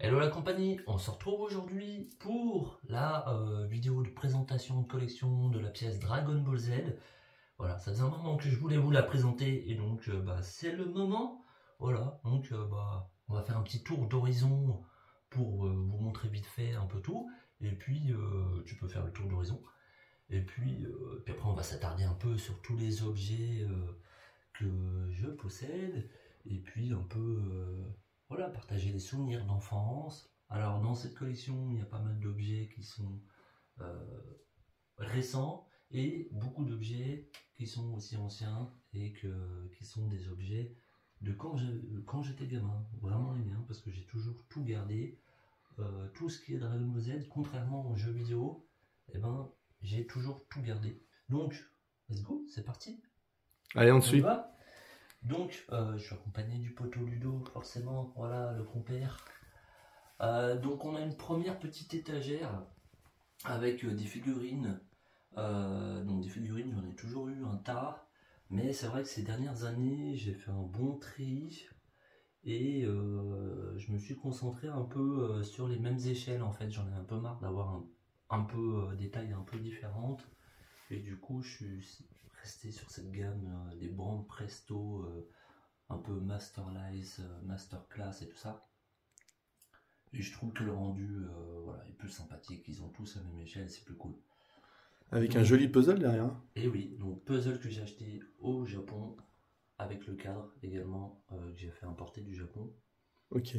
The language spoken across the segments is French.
Hello la compagnie, on se retrouve aujourd'hui pour la vidéo de présentation de collection de la pièce Dragon Ball Z. Voilà, ça faisait un moment que je voulais vous la présenter et donc c'est le moment. Voilà, donc on va faire un petit tour d'horizon pour vous montrer vite fait un peu tout. Et puis tu peux faire le tour d'horizon. Et puis après on va s'attarder un peu sur tous les objets que je possède. Et puis un peu... voilà, partager des souvenirs d'enfance. Alors dans cette collection, il y a pas mal d'objets qui sont récents et beaucoup d'objets qui sont aussi anciens et qui sont des objets de quand j'étais gamin. Vraiment les miens parce que j'ai toujours tout gardé. Tout ce qui est Dragon Ball Z, contrairement aux jeux vidéo, eh ben, j'ai toujours tout gardé. Donc, let's go, c'est parti. Allez, on te On y suit. va. Donc, je suis accompagné du poteau Ludo, forcément, voilà, le compère. Donc, on a une première petite étagère avec des figurines. Donc, des figurines, j'en ai toujours eu un tas. Mais c'est vrai que ces dernières années, j'ai fait un bon tri. Et je me suis concentré un peu sur les mêmes échelles, en fait. J'en ai un peu marre d'avoir un peu des tailles un peu différentes. Et du coup, je suis resté sur cette gamme des bandes Presto. Un peu Masterlize, Masterclass et tout ça. Et je trouve que le rendu voilà, est plus sympathique, ils ont tous la même échelle, c'est plus cool. Avec Donc, un joli puzzle derrière. Et oui, donc puzzle que j'ai acheté au Japon, avec le cadre également, que j'ai fait importer du Japon. Ok.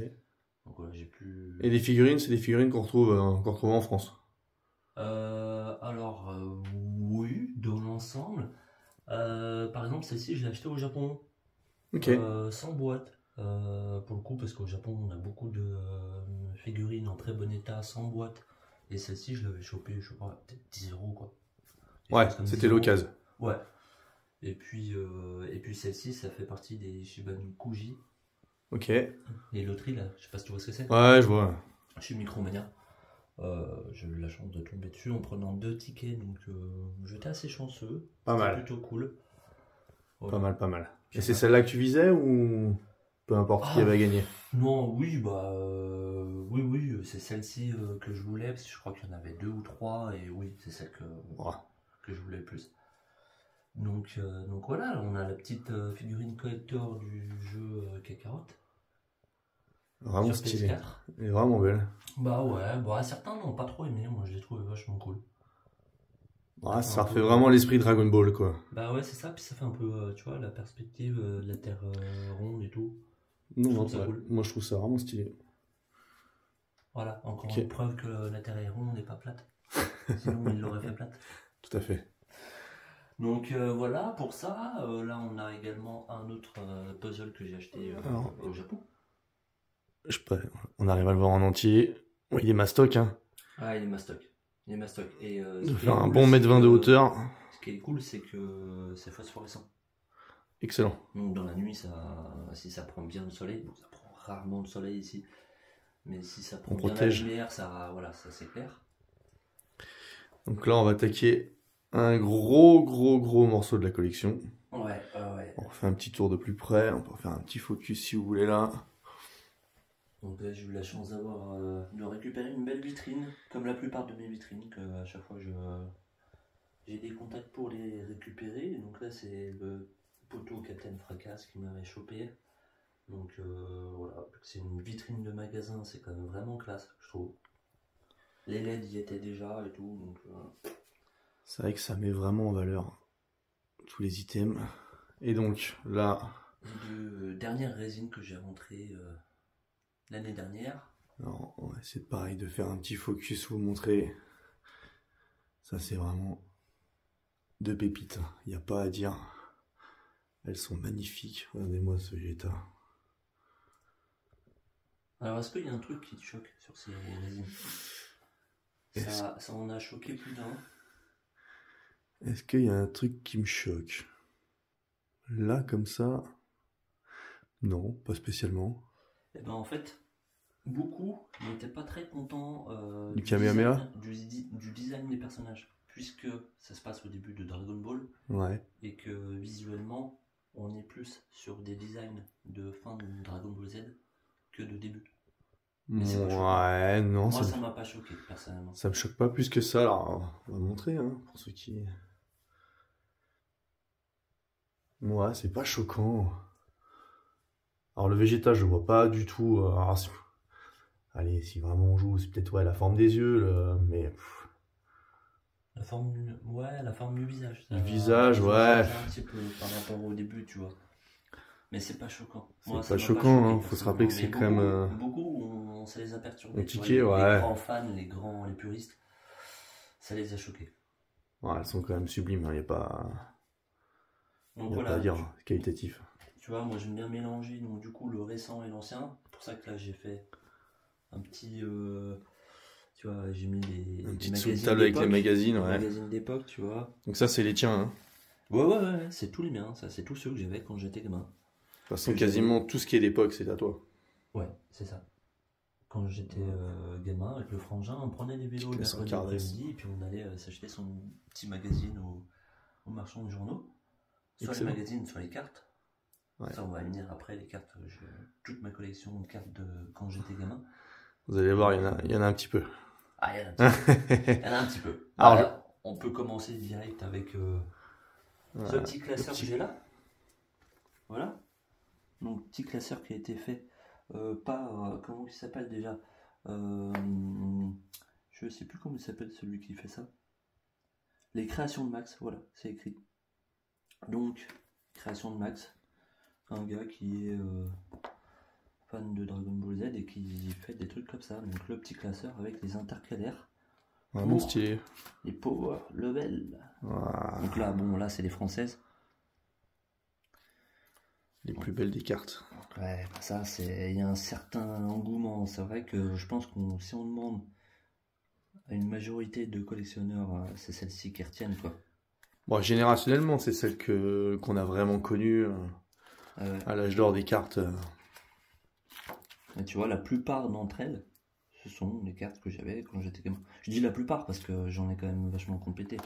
Donc voilà, j'ai pu... Et les figurines, c'est des figurines qu'on retrouve en France. Alors, oui, dans l'ensemble. Par exemple, celle-ci, je l'ai achetée au Japon. Ok. Sans boîte, pour le coup, parce qu'au Japon on a beaucoup de figurines en très bon état sans boîte, et celle-ci je l'avais chopée, je sais pas, peut-être 10 euros quoi. Ouais, Comme c'était 10 euros. l'occasion. Ouais. Et puis celle-ci, ça fait partie des Shiba Kuji. Ok. Ouais, Les loteries là, je sais pas si tu vois ce que c'est. je vois. Chez Micromania. J'ai eu la chance de tomber dessus en prenant 2 tickets, donc j'étais assez chanceux. Pas C'était mal. plutôt cool. Pas Voilà. mal, pas mal. Puis Et c'est voilà. celle-là que tu visais ou peu importe qui avait gagné? Non, oui, oui, c'est celle-ci que je voulais, parce que je crois qu'il y en avait 2 ou 3, et oui, c'est celle Ouais. que je voulais le plus. Donc voilà, on a la petite figurine collector du jeu Kakarot Vraiment sur stylé. PS4. Elle est vraiment belle. Bah ouais, bah certains n'ont pas trop aimé, moi je l'ai trouvé vachement cool. Ouais, fait ça un refait peu, vraiment l'esprit Dragon Ball, quoi. Bah ouais, c'est ça, puis ça fait un peu, tu vois, la perspective de la Terre ronde et tout. Je Non, trouve non, ça ouais. cool. Moi je trouve ça vraiment stylé. Voilà, encore Ok. une preuve que la Terre est ronde et pas plate. Sinon il l'aurait fait plate. Tout à fait. Donc voilà, pour ça, là on a également un autre puzzle que j'ai acheté Alors, au Japon. je sais pas, on arrive à le voir en entier. Oui, il est mastoc, hein. Ah, il est mastoc. Il est mastoc. Et De faire un bon mètre 20 de hauteur. Ce qui est cool, c'est que c'est phosphorescent. Excellent. Donc dans la nuit, si ça prend bien le soleil, bon, ça prend rarement le soleil ici, mais si ça prend bien protège. la lumière, voilà, ça s'éclaire. Donc là, on va attaquer un gros morceau de la collection. Ouais. On fait un petit tour de plus près, on peut faire un petit focus si vous voulez là. Donc là, j'ai eu la chance de récupérer une belle vitrine, comme la plupart de mes vitrines, que à chaque fois j'ai des contacts pour les récupérer. Et donc là, c'est le poteau Captain Fracas qui m'avait chopé. Donc voilà, c'est une vitrine de magasin, c'est quand même vraiment classe, je trouve. Les LED y étaient déjà et tout, donc... C'est vrai que ça met vraiment en valeur tous les items. Et donc là... Les 2 dernières résines que j'ai rentrées l'année dernière. Alors, on va essayer de pareil de faire un petit focus, vous montrer. Ça c'est vraiment 2 pépites, il n'y a pas à dire. Elles sont magnifiques, regardez-moi ce Vegeta. Alors est-ce qu'il y a un truc qui te choque sur ces résines? Ça en a choqué plus d'un. Est-ce qu'il y a un truc qui me choque? Là, comme ça... Non, pas spécialement. Et ben en fait, beaucoup n'étaient pas très contents Du Kamehameha? du design des personnages, puisque ça se passe au début de Dragon Ball, Ouais. et que visuellement, on est plus sur des designs de fin de Dragon Ball Z que de début. Mais c'est pas choquant. Ouais, non, Moi, ça m'a pas choqué, personnellement. ça me choque pas plus que ça. Alors, on va montrer, hein, pour ceux qui... Ouais, c'est pas choquant. Alors, le végétal, je vois pas du tout. Allez, si vraiment on joue, c'est peut-être ouais, la forme des yeux, mais... La forme du visage. Du visage, ouais. Un petit peu par rapport au début, tu vois. Mais c'est pas choquant. Moi, C'est ça pas m'a choquant, choqué, hein. Faut se rappeler que c'est mais quand même... beaucoup, ça les a perturbés. ont tu vois, tiqué, ouais. Les grands fans, les puristes, ça les a choqués. Ouais, elles sont quand même sublimes, il n'y a pas... Donc y a voilà, pas à dire, qualitatif. tu vois, moi j'aime bien mélanger donc du coup le récent et l'ancien. C'est pour ça que là j'ai fait un petit, tu vois, j'ai mis Un petit magazines sous-table avec les d'époque, magazines, les ouais. magazines d'époque, tu vois. Donc ça, c'est les tiens, hein. Ouais, c'est tous les miens, ça, c'est tous ceux que j'avais quand j'étais gamin. De toute façon, quasiment tout ce qui est d'époque, c'est à toi. Ouais, c'est ça. Quand j'étais gamin, avec le frangin, on prenait les vélos le Classe en mercredi Cardès. après-midi et puis on allait s'acheter son petit magazine au marchand de journaux. Soit Excellent. les magazines, soit les cartes. Ouais. Ça, on va venir après, les cartes. J'ai toute ma collection de cartes de quand j'étais gamin. Vous allez voir, il y en a un petit peu. Ah, il y en a un petit peu. Il y en a un petit peu. Alors, Alors, on peut commencer direct avec ce petit classeur que j'ai là. Voilà. Donc, petit classeur qui a été fait par. Comment il s'appelle déjà je sais plus comment il s'appelle celui qui fait ça. Les créations de Max, voilà, c'est écrit. Donc, création de Max. Un gars qui est fan de Dragon Ball Z et qui fait des trucs comme ça. Donc, le petit classeur avec les intercalaires. Vraiment stylé. Les power level. Wow. Donc là, bon, là, c'est les françaises. Les plus belles des cartes. Ouais, bah ça, il y a un certain engouement. C'est vrai que je pense que si on demande à une majorité de collectionneurs, c'est celles-ci qui retiennent, quoi. Bon, générationnellement, c'est celle qu'on a vraiment connue à l'âge d'or des cartes. Et tu vois, la plupart d'entre elles, ce sont les cartes que j'avais quand j'étais gamin. Je dis la plupart parce que j'en ai quand même vachement complété.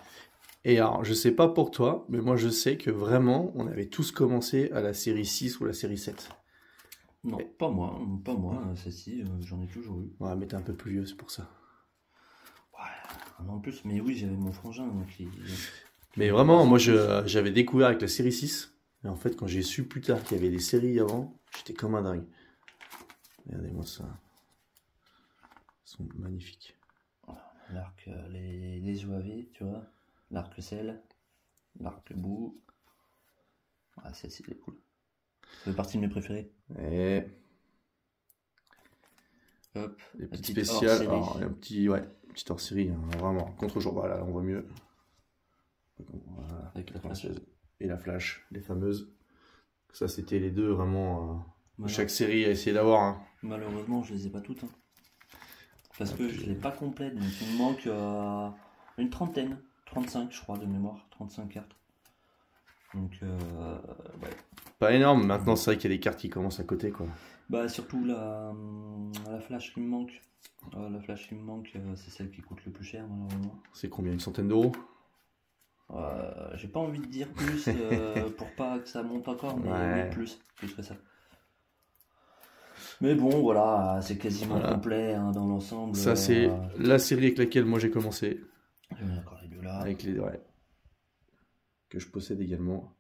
Et alors, je sais pas pour toi, mais moi je sais que vraiment, on avait tous commencé à la série 6 ou la série 7. Non, pas moi, celle-ci, j'en ai toujours eu. Ouais, mais t'es un peu plus vieux, c'est pour ça. Ouais, un an de plus, mais oui, j'avais mon frangin qui... Mais vraiment, moi j'avais découvert avec la série 6, et en fait, quand j'ai su plus tard qu'il y avait des séries avant, j'étais comme un dingue. Regardez-moi ça. Ils sont magnifiques. L'arc, les UAV, tu vois. L'arc sel, l'arc bout. Ah, celle-ci, elle est cool. Ça fait partie de mes préférés. Et hop, les petites petite spéciales. hors-série. Alors, il y a un petit, petite hors-série, hein, vraiment. Contre-jour, voilà, on voit mieux. Voilà, Avec la flash. française. Et la flash, les fameuses. Ça, c'était les deux vraiment. Voilà. Chaque série a essayé d'avoir. Hein. Malheureusement, je les ai pas toutes. Hein. Parce que je les ai pas complètes. Donc il me manque une trentaine. 35, je crois, de mémoire. 35 cartes. Donc, ouais. Pas énorme. Maintenant, c'est vrai qu'il y a des cartes qui commencent à côté, quoi. Bah, surtout la flash qui me manque. La flash qui me manque, c'est celle qui coûte le plus cher, malheureusement. C'est combien? Une centaine d'euros? J'ai pas envie de dire plus pour pas que ça monte encore, mais Ouais. oui, plus que ça. Mais bon, voilà, c'est quasiment Voilà. complet hein, dans l'ensemble. Ça, c'est la série avec laquelle moi j'ai commencé. J'ai mis encore les deux là. Avec les que je possède également.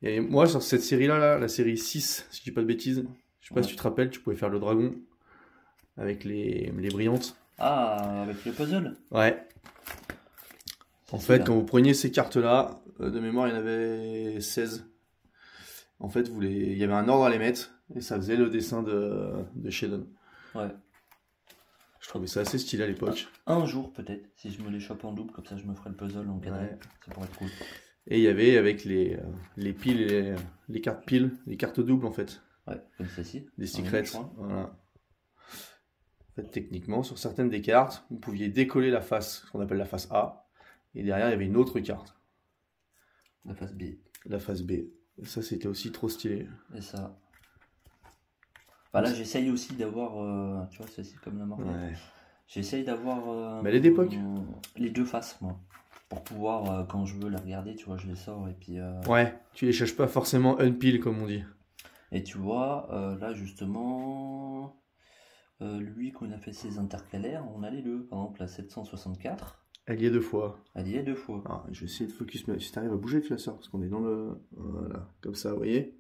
Et moi, sur cette série-là, là, la série 6, si je dis pas de bêtises, je sais pas si tu te rappelles, tu pouvais faire le dragon avec les brillantes. Ah, avec le puzzle. Ouais. En fait, quand vous preniez ces cartes-là, de mémoire, il y en avait 16. En fait, il y avait un ordre à les mettre, et ça faisait le dessin de Shadon. Ouais. Je trouvais ça assez stylé à l'époque. Un jour peut-être, si je me les chope en double, comme ça je me ferai le puzzle en cadré. Ouais. Ça pourrait être cool. Et il y avait avec les piles et les cartes piles, les cartes doubles en fait. Ouais, comme celle-ci. Des secrets. Voilà. En fait, techniquement, sur certaines des cartes, vous pouviez décoller la face, ce qu'on appelle la face A, et derrière il y avait une autre carte. La face B. La face B. Et ça, c'était aussi trop stylé. Et ça. Bah là, j'essaye aussi d'avoir. Tu vois, celle-ci comme la marque. Ouais. J'essaye d'avoir. Mais elle est d'époque. Les deux faces, moi. Pour pouvoir, quand je veux la regarder, tu vois, je les sors et puis. Ouais, tu les cherches pas forcément unpeel comme on dit. Et tu vois, là justement. lui, quand il a fait ses intercalaires, on a les deux. Par exemple, la 764, Elle y est 2 fois. elle y est 2 fois. Alors, je vais essayer de focus, mais si t'arrives à bouger le classeur, parce qu'on est dans le... Voilà, comme ça, vous voyez.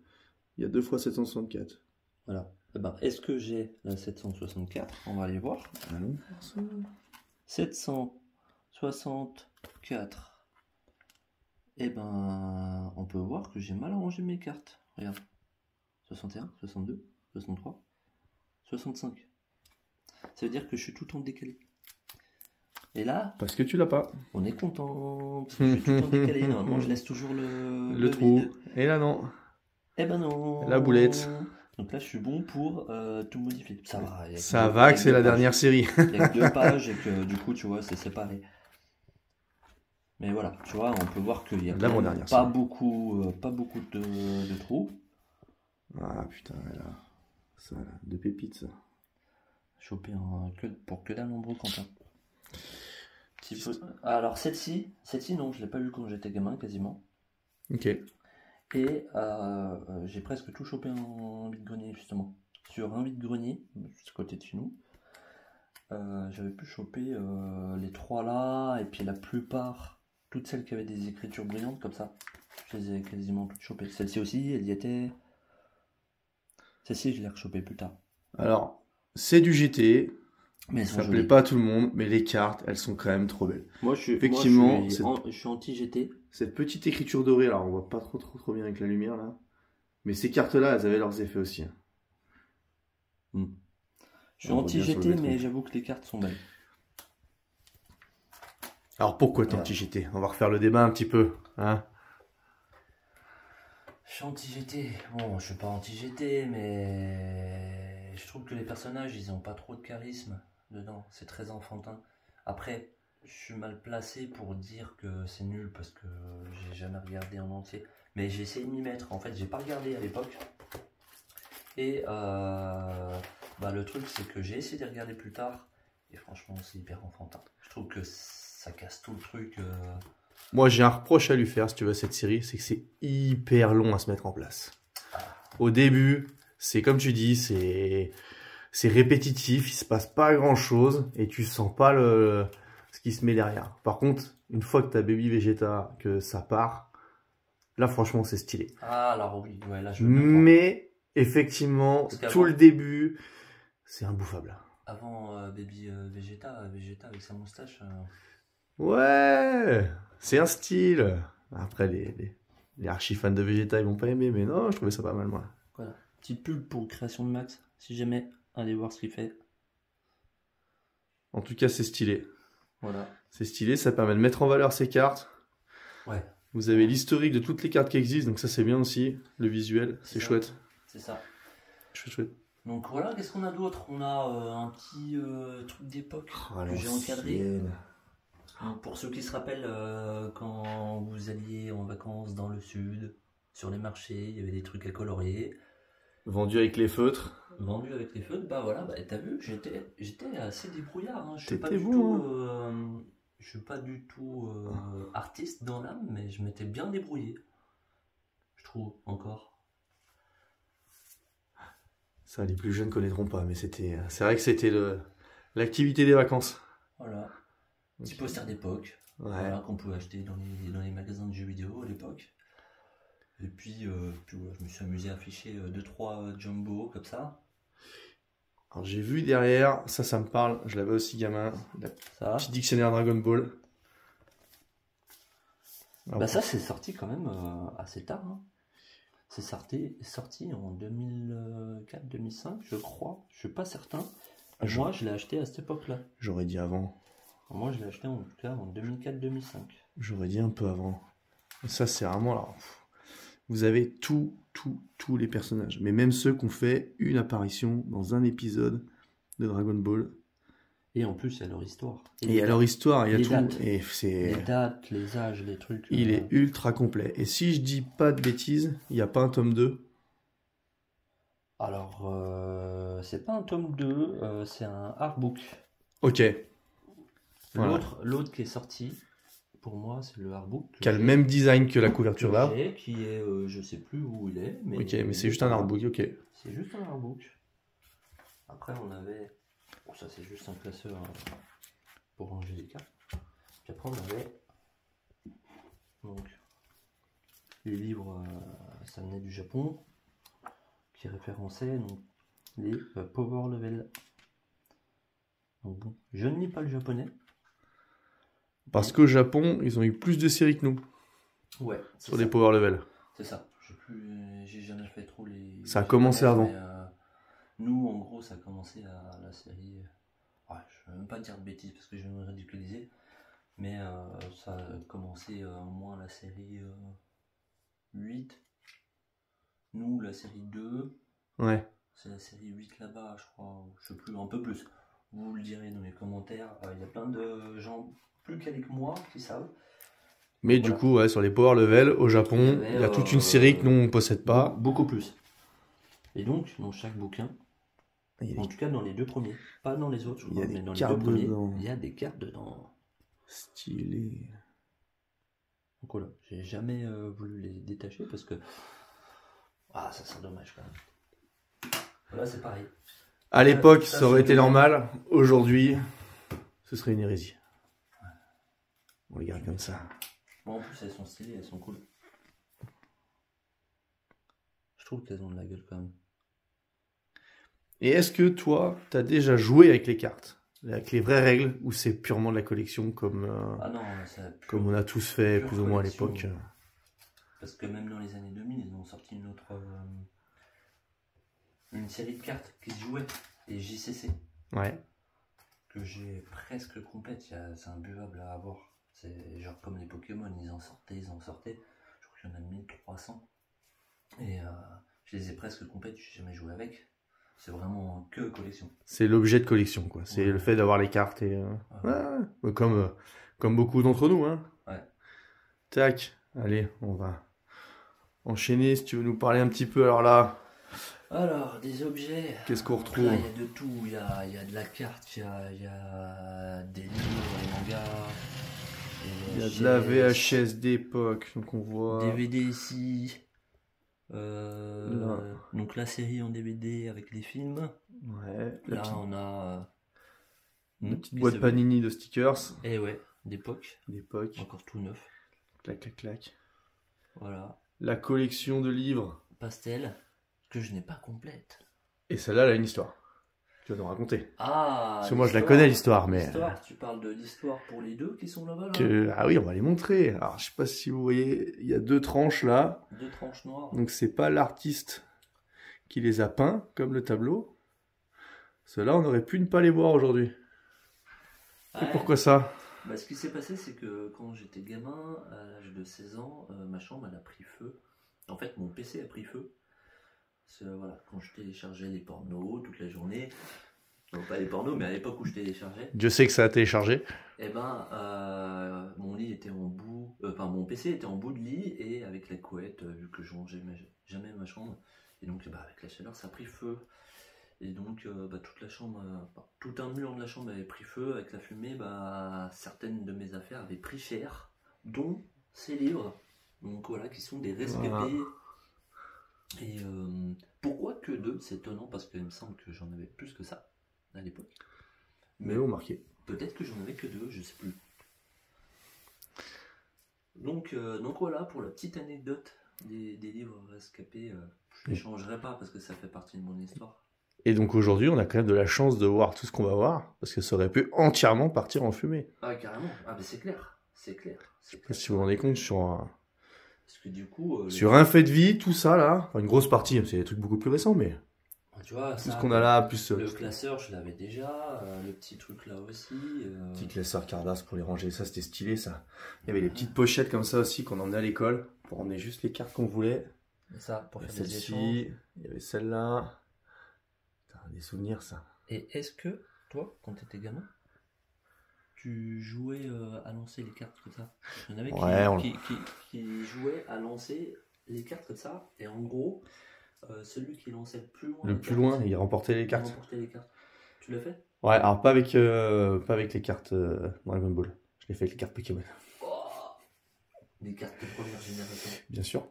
Il y a 2 fois 764. Voilà. Eh ben, est-ce que j'ai la 764? On va aller voir. Allons voir ça. 764. Eh ben, on peut voir que j'ai mal rangé mes cartes. Regarde. 61, 62, 63, 65. Ça veut dire que je suis tout en décalé. Et là, Parce que tu l'as pas. on est content. Parce que je suis tout en décalé. Normalement, je laisse toujours Le trou. vide. Et là, non. Eh ben non. La boulette. Donc là, je suis bon pour tout modifier. Ça va. Ça va que c'est la dernière série. Il n'y a que 2 pages et que du coup, tu vois, c'est séparé. Mais voilà, tu vois, on peut voir qu'il n'y a pas beaucoup de trous. Ah putain, là. Ça, là, de pépites, ça. Chopé pour que dalle en brocante. Alors celle-ci, non, je l'ai pas eu quand j'étais gamin quasiment. Ok. Et j'ai presque tout chopé en vide-grenier justement. Sur un vide-grenier, juste à côté de chez nous, j'avais pu choper les 3 là, et puis la plupart, toutes celles qui avaient des écritures brillantes comme ça, je les ai quasiment toutes chopées. Celle-ci aussi, elle y était. Celle-ci, je l'ai rechopée plus tard. Alors, c'est du GT. Mais ça plaît pas à tout le monde, mais les cartes, elles sont quand même trop belles. Moi, je suis anti-GT. Cette petite écriture dorée, alors on voit pas trop bien avec la lumière là. Mais ces cartes-là, elles avaient leurs effets aussi. Je suis anti-GT, mais j'avoue que les cartes sont belles. Alors pourquoi t'es anti-GT? On va refaire le débat un petit peu, hein. Je suis anti-GT. Bon, je suis pas anti-GT, mais je trouve que les personnages, ils ont pas trop de charisme dedans. C'est très enfantin. Après, je suis mal placé pour dire que c'est nul parce que j'ai jamais regardé en entier. Mais j'ai essayé de m'y mettre. En fait, j'ai pas regardé à l'époque. Et le truc, c'est que j'ai essayé de regarder plus tard. Et franchement, c'est hyper enfantin. Je trouve que ça casse tout le truc. Moi, j'ai un reproche à lui faire, si tu veux, à cette série, c'est que c'est hyper long à se mettre en place. Au début, c'est comme tu dis, c'est répétitif, il se passe pas grand-chose, et tu sens pas ce qui se met derrière. Par contre, une fois que t'as Baby Vegeta, que ça part, là, franchement, c'est stylé. Ah, alors oui, ouais, là, mais, effectivement, tout le début, c'est imbouffable. Avant Baby Vegeta avec sa moustache... Ouais, c'est un style. Après, les archi-fans de Vegeta, ils vont pas aimer, mais non, je trouvais ça pas mal, moi. Voilà. Petite pub pour création de Max. Si jamais, allez voir ce qu'il fait. En tout cas, c'est stylé. Voilà. C'est stylé, ça permet de mettre en valeur ces cartes. Ouais. Vous avez l'historique de toutes les cartes qui existent, donc ça, c'est bien aussi. Le visuel, c'est chouette. C'est ça. Chouette. Donc voilà, qu'est-ce qu'on a d'autre? On a un petit truc d'époque que j'ai encadré. Donc, pour ceux qui se rappellent, quand vous alliez en vacances dans le sud, sur les marchés, il y avait des trucs à colorier. Vendu avec les feutres. Vendu avec les feutres, bah voilà, t'as vu, j'étais assez débrouillard. Hein. Je suis pas du tout artiste dans l'âme, mais je m'étais bien débrouillé. Je trouve, encore. Ça, les plus jeunes connaîtront pas, mais c'est vrai que c'était l'activité des vacances. Voilà. Petit poster d'époque, voilà, qu'on pouvait acheter dans les magasins de jeux vidéo à l'époque. Et puis voilà, je me suis amusé à afficher 2-3 jumbo comme ça. Alors j'ai vu derrière, ça me parle, je l'avais aussi gamin, petit dictionnaire Dragon Ball. Alors, ça c'est sorti quand même assez tard. Hein. C'est sorti en 2004-2005 je crois, je suis pas certain. Moi je l'ai acheté à cette époque-là. J'aurais dit avant. Moi, je l'ai acheté en tout cas en 2004-2005. J'aurais dit un peu avant. Ça, c'est vraiment là. Vous avez tous les personnages. Mais même ceux qui ont fait une apparition dans un épisode de Dragon Ball. Et en plus, il y a leur histoire. Et il y a leur histoire, il y a tout. Dates. Et les dates, les âges, les trucs. Il est ultra complet. Et si je dis pas de bêtises, il n'y a pas un tome 2. Alors, c'est pas un tome 2, c'est un artbook. Ok. L'autre qui est sorti, pour moi, c'est le artbook. Qui a le même design que la couverture là. Qui est, je sais plus où il est. Mais ok, mais c'est juste un artbook, ok. C'est juste un artbook. Après, on avait Bon, ça c'est juste un classeur pour ranger les cartes. Puis après on avait donc les livres, ça venait du Japon, qui référençaient donc, les Power Level. Donc bon, je ne lis pas le japonais. Parce qu'au Japon, ils ont eu plus de séries que nous. Ouais. Sur les Power Level. C'est ça. J'ai jamais fait trop les. Ça a commencé avant. Mais, nous, en gros, ça a commencé à la série. Ouais, je ne vais même pas dire de bêtises parce que je vais me ridiculiser. Mais ça a commencé au moins la série 8. Nous, la série 2. Ouais. C'est la série 8 là-bas, je crois. Je sais plus, un peu plus. Vous le direz dans les commentaires. Il y a plein de gens plus calés que moi qui savent. Mais voilà. Du coup, ouais, sur les Power Level, au Japon, il y a toute une série que nous, on ne possède pas. Beaucoup plus. Et donc, dans chaque bouquin, en tout cas dans les 2 premiers, pas dans les autres, je crois, mais dans les 2 premiers, il y a des cartes dedans. Stylé. Donc voilà, j'ai jamais voulu les détacher parce que ça sent dommage quand même. Voilà, c'est pareil. À l'époque, ça aurait été normal. Aujourd'hui, ce serait une hérésie. Ouais. On les garde comme ça. Bon, en plus, elles sont stylées, elles sont cool. Je trouve qu'elles ont de la gueule quand même. Et est-ce que toi, tu as déjà joué avec les cartes? Avec les vraies règles, ou c'est purement de la collection comme, comme on a tous fait plus ou moins à l'époque? Parce que même dans les années 2000, ils ont sorti une série de cartes qui se jouaient, les JCC. Ouais. Que j'ai presque complète, c'est imbuvable à avoir. C'est genre comme les Pokémon, ils en sortaient. Je crois qu'il y en a 1300. Et je les ai presque complètes, je n'ai jamais joué avec. C'est vraiment que collection. C'est l'objet de collection, quoi. C'est le fait d'avoir les cartes et... Ouais, comme beaucoup d'entre nous, hein. Ouais. Tac, allez, on va enchaîner si tu veux nous parler un petit peu. Alors, des objets. Qu'est-ce qu'on retrouve? Là, il y a de tout. Il y a de la carte, il y a des livres, des mangas. Il y a de la VHS d'époque, donc on voit... DVD ici. Donc la série en DVD avec les films. Ouais. Là, on a... une petite boîte Panini de stickers. Et ouais, d'époque. Encore tout neuf. Clac, clac, clac. Voilà. La collection de livres. Pastel, que je n'ai pas complète. Et celle-là, elle a une histoire. Tu vas nous raconter. Parce que moi, je la connais, l'histoire, mais... Tu parles de l'histoire pour les 2 qui sont là-bas, là. Ah oui, on va les montrer. Alors, je sais pas si vous voyez, il y a 2 tranches, là. 2 tranches noires. Donc, c'est pas l'artiste qui les a peints, comme le tableau. Ceux-là, on aurait pu ne pas les voir aujourd'hui. Et pourquoi ça? Ce qui s'est passé, c'est que quand j'étais gamin, à l'âge de 16 ans, ma chambre, elle a pris feu. En fait, mon PC a pris feu. Voilà, quand je téléchargeais les pornos toute la journée, non pas les pornos, mais à l'époque où je téléchargeais. Dieu sait que ça a téléchargé. Et mon lit était en bout, mon PC était en bout de lit et avec la couette, vu que je rangeais jamais ma chambre, et donc avec la chaleur, ça a pris feu. Et donc toute la chambre, tout un mur de la chambre avait pris feu avec la fumée. Certaines de mes affaires avaient pris cher, dont ces livres. Donc voilà, qui sont des rescapés. Voilà. Et pourquoi que 2? C'est étonnant parce qu'il me semble que j'en avais plus que ça à l'époque. Mais on marquait. Peut-être que j'en avais que 2, je sais plus. Donc voilà pour la petite anecdote des livres rescapés. Je ne les changerai pas parce que ça fait partie de mon histoire. Et donc aujourd'hui, on a quand même de la chance de voir tout ce qu'on va voir, parce que ça aurait pu entièrement partir en fumée. Ah carrément, mais c'est clair. Je sais pas si vous vous rendez compte parce que du coup, sur un fait de vie, tout ça là, une grosse partie, c'est des trucs beaucoup plus récents, mais tu vois, tout ce qu'on a là, plus le classeur, je l'avais déjà, le petit truc là aussi. Petit classeur Cardass pour les ranger, ça c'était stylé ça. Il y avait les petites pochettes comme ça aussi qu'on emmenait à l'école pour emmener juste les cartes qu'on voulait. Et ça, pour faire des échanges. Il y avait celle-là. Des souvenirs ça. Et est-ce que toi, quand t'étais gamin, tu jouais à lancer les cartes comme ça? Il y en avait qui jouaient à lancer les cartes comme ça, et en gros, celui qui lançait le plus loin, il remportait les cartes. Tu l'as fait? Ouais, alors pas avec les cartes Dragon Ball. Je l'ai fait avec les cartes Pokémon. Des cartes de première génération. Bien sûr.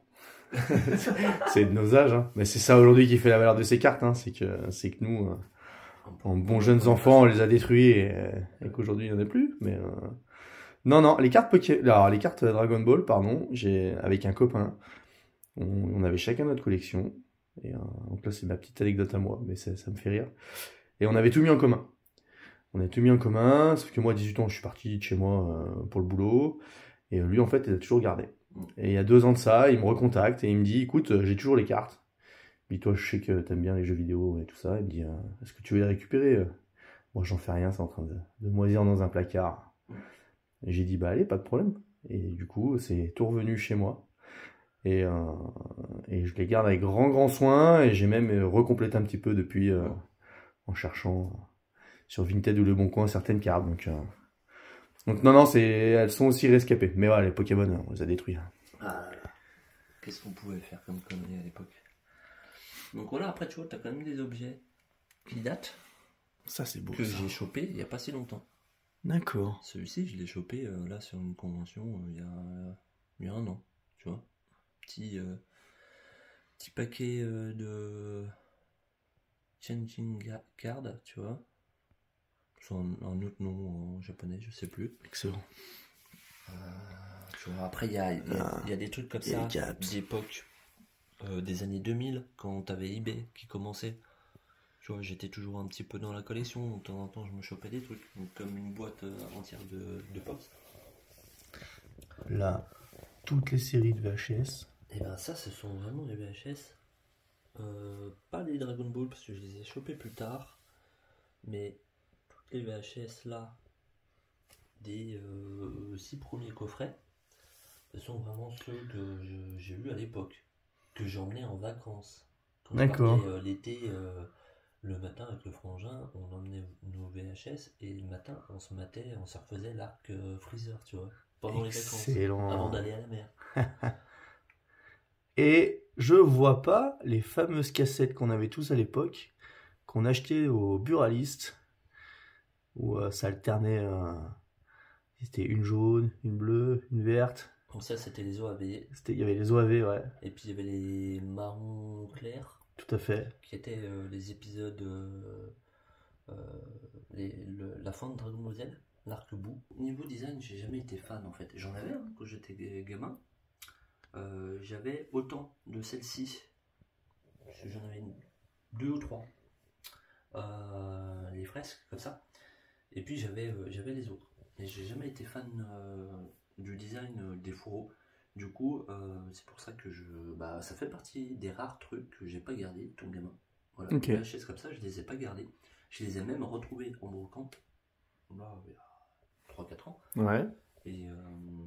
C'est de nos âges, hein. Mais c'est ça aujourd'hui qui fait la valeur de ces cartes, hein. C'est que nous, En bons jeunes enfants, on les a détruits et qu'aujourd'hui, il n'y en a plus. Mais non, les cartes Alors, les cartes Dragon Ball, pardon, avec un copain, on avait chacun notre collection. Et donc là, c'est ma petite anecdote à moi, mais ça me fait rire. Et on avait tout mis en commun. Sauf que moi, à 18 ans, je suis parti de chez moi pour le boulot. Et lui, en fait, il a toujours gardé. Et il y a 2 ans de ça, il me recontacte et il me dit, écoute, j'ai toujours les cartes. Il me dit, toi, je sais que t'aimes bien les jeux vidéo et tout ça. Il me dit, est-ce que tu veux les récupérer? Moi, j'en fais rien, c'est en train de moisir dans un placard. Et j'ai dit, bah allez, pas de problème. Et du coup, c'est tout revenu chez moi. Et je les garde avec grand soin. Et j'ai même recomplété un petit peu depuis en cherchant sur Vinted ou Le Bon Coin certaines cartes. Donc non, elles sont aussi rescapées. Mais ouais, les Pokémon, on les a détruits. Ah, qu'est-ce qu'on pouvait faire comme conneries à l'époque? Donc voilà, après tu vois, t'as quand même des objets qui datent. Ça c'est beau. Que j'ai chopé il y a pas si longtemps. D'accord. Celui-ci, je l'ai chopé là sur une convention il y a 1 an, tu vois. Petit paquet de changing card, tu vois. C'est un autre nom en japonais, je sais plus. Excellent. Tu vois, après, il y a des trucs comme ça, d'époque des années 2000, quand t'avais eBay qui commençait. Tu vois, j'étais toujours un petit peu dans la collection, donc de temps en temps, je me chopais des trucs, donc, comme une boîte entière de Pops. Là, toutes les séries de VHS. Et ben ça, ce sont vraiment les VHS. Pas les Dragon Ball, parce que je les ai chopés plus tard, mais toutes les VHS là, des 6 premiers coffrets, ce sont vraiment ceux que j'ai lus à l'époque, que j'emmenais en vacances. Quand D'accord. je partais l'été, le matin avec le frangin, on emmenait nos VHS et le matin on se refaisait l'arc Freezer, tu vois, pendant les vacances, avant d'aller à la mer. Et je vois pas les fameuses cassettes qu'on avait tous à l'époque, qu'on achetait au buraliste, où ça alternait. C'était une jaune, une bleue, une verte. Comme ça, c'était les OAV. Il y avait les OAV, ouais. Et puis il y avait les marrons clairs. Tout à fait. Qui étaient les épisodes, la fin de Dragon Ball Z, l'arc-bout. Niveau design, j'ai jamais été fan en fait. J'en avais quand j'étais gamin. J'avais autant de celles-ci. J'en avais 2 ou 3. Les fresques, comme ça. Et puis j'avais les autres. Et j'ai jamais été fan du design des fourreaux. Du coup, c'est pour ça que ça fait partie des rares trucs que j'ai pas gardé tout gamin. Voilà, okay. Les VHS comme ça, je les ai pas gardés. Je les ai même retrouvés en brocante, là, il y a 3-4 ans. Ouais. Et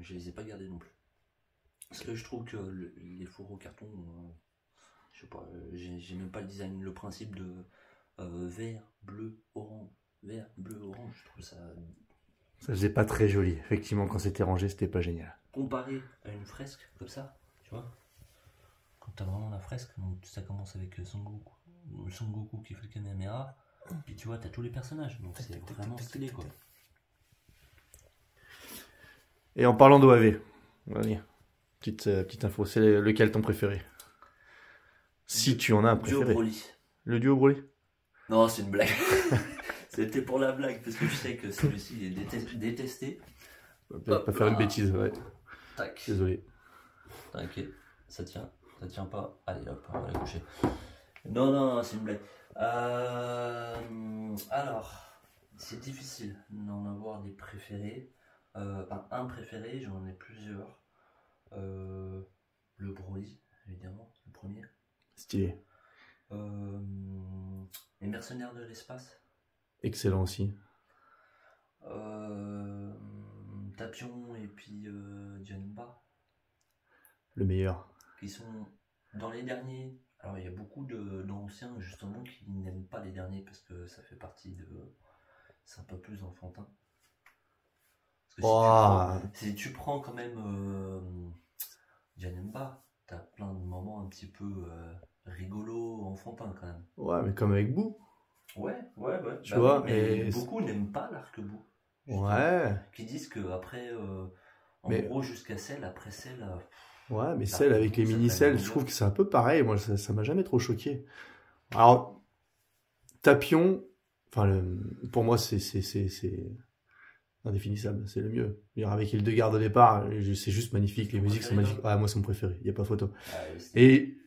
je les ai pas gardés non plus. Parce que je trouve que les fourreaux carton, je sais pas, j'ai même pas le design, le principe de vert, bleu, orange. Vert, bleu, orange, je trouve ça. Ça faisait pas très joli. Effectivement, quand c'était rangé, c'était pas génial. Comparé à une fresque comme ça, tu vois, quand t'as vraiment la fresque, donc ça commence avec Son Goku qui fait le Kamehameha, puis tu vois, t'as tous les personnages, donc c'est vraiment stylé quoi. Et en parlant d'OAV, petite info, c'est lequel ton préféré? Si tu en as un préféré. Duo Broly. Le duo Broly? Non, c'est une blague. C'était pour la blague, parce que je sais que celui-ci est détesté. Peut-être pas faire une bêtise, ouais. Tac. Désolé. T'inquiète, ça tient pas. Allez hop, on va la coucher. Non, c'est une blague. Alors, c'est difficile d'en avoir des préférés. Un préféré, j'en ai plusieurs. Le Broly, évidemment, le premier. Stylé. Les mercenaires de l'espace. Excellent aussi. Tapion et puis Janemba. Le meilleur. Qui sont dans les derniers. Alors il y a beaucoup d'anciens justement qui n'aiment pas les derniers parce que ça fait partie de. C'est un peu plus enfantin. Parce que si tu prends quand même Janemba, t'as plein de moments un petit peu rigolos, enfantins quand même. Ouais, mais comme avec Boo. Ouais. Tu vois, mais beaucoup n'aiment pas l'arc-bout. Ouais. Qui disent que après, gros jusqu'à Cell, après Cell. Ouais, mais Cell avec les mini-Cell, je trouve que c'est un peu pareil. Moi, ça m'a jamais trop choqué. Alors, Tapion, Enfin, pour moi, c'est indéfinissable, c'est le mieux. Avec les deux gardes au départ, c'est juste magnifique, les musiques sont magnifiques. Ah, moi, c'est mon préféré, il n'y a pas photo. Et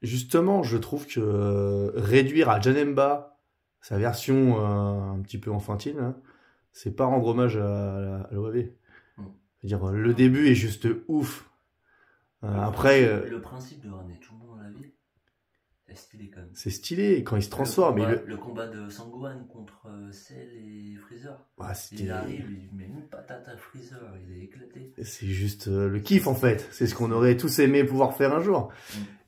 justement, je trouve que réduire à Janemba sa version un petit peu enfantine, hein, c'est pas rendre hommage à l'OAV. C'est-à-dire, le début est juste ouf. Après. Le principe de ramener tout le monde à la vie, c'est stylé quand même. C'est stylé quand il se transforme. Le combat de Sangohan contre Cell et Freezer. Il arrive, il met une patate à Freezer, il est éclaté. C'est juste le kiff en fait. C'est ce qu'on aurait tous aimé pouvoir faire un jour.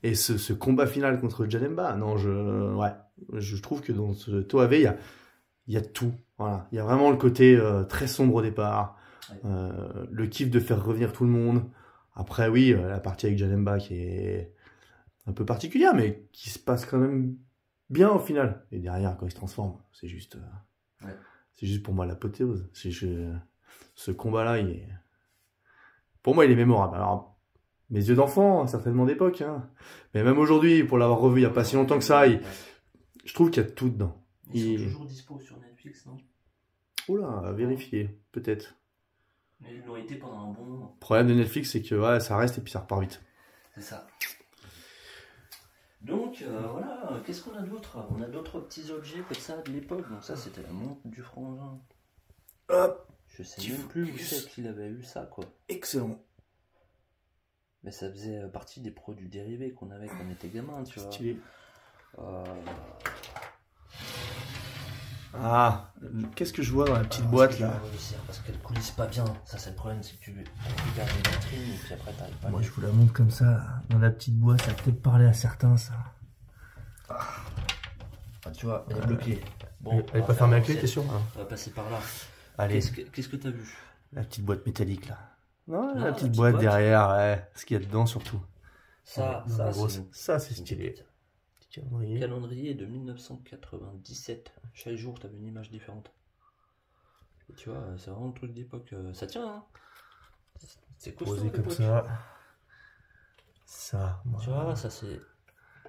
Et ce combat final contre Janemba, non, je trouve que dans ce TOAV, il y a tout. Voilà. Il y a vraiment le côté très sombre au départ. Le kiff de faire revenir tout le monde. Après, oui, la partie avec Janemba qui est un peu particulière, mais qui se passe quand même bien au final. Et derrière, quand il se transforme, c'est juste pour moi l'apothéose. Ce combat-là, pour moi, il est mémorable. Alors, mes yeux d'enfant, certainement d'époque, hein. Mais même aujourd'hui, pour l'avoir revu il n'y a pas si longtemps que ça, je trouve qu'il y a tout dedans. Ils sont toujours dispo sur Netflix, non? Oula, à vérifier, peut-être. Mais ils l'ont été pendant un bon moment. Le problème de Netflix, c'est que ça reste et puis ça repart vite. C'est ça. Donc voilà, qu'est-ce qu'on a d'autre? On a d'autres petits objets comme ça de l'époque. Donc ça, c'était la montre du frangin. Hop, je sais même plus où c'est qu'il avait eu ça, quoi. Excellent. Mais ça faisait partie des produits dérivés qu'on avait quand on était gamin, tu vois. Stylé. Ah, qu'est-ce que je vois dans la petite boîte là? Parce qu'elle coulisse pas bien. Ça, c'est le problème, c'est que tu récupères une vitrine et puis après t'arrives pas. Moi, je vous la montre comme ça, dans la petite boîte. Ça va peut-être parler à certains, ça. Ah, tu vois, elle est bloquée. Bon, elle est pas fermée à clé, t'es sûr? On va passer par là. Allez. Qu'est-ce que t'as vu? La petite boîte métallique là. Non, la petite boîte derrière, ouais. Ce qu'il y a dedans surtout. Ça, c'est stylé. Calendrier de 1997. Chaque jour, tu avais une image différente. Et tu vois, c'est vraiment le truc d'époque. Ça tient, hein. C'est costaud. Posé comme ça. Ça, moi. Tu vois, ça c'est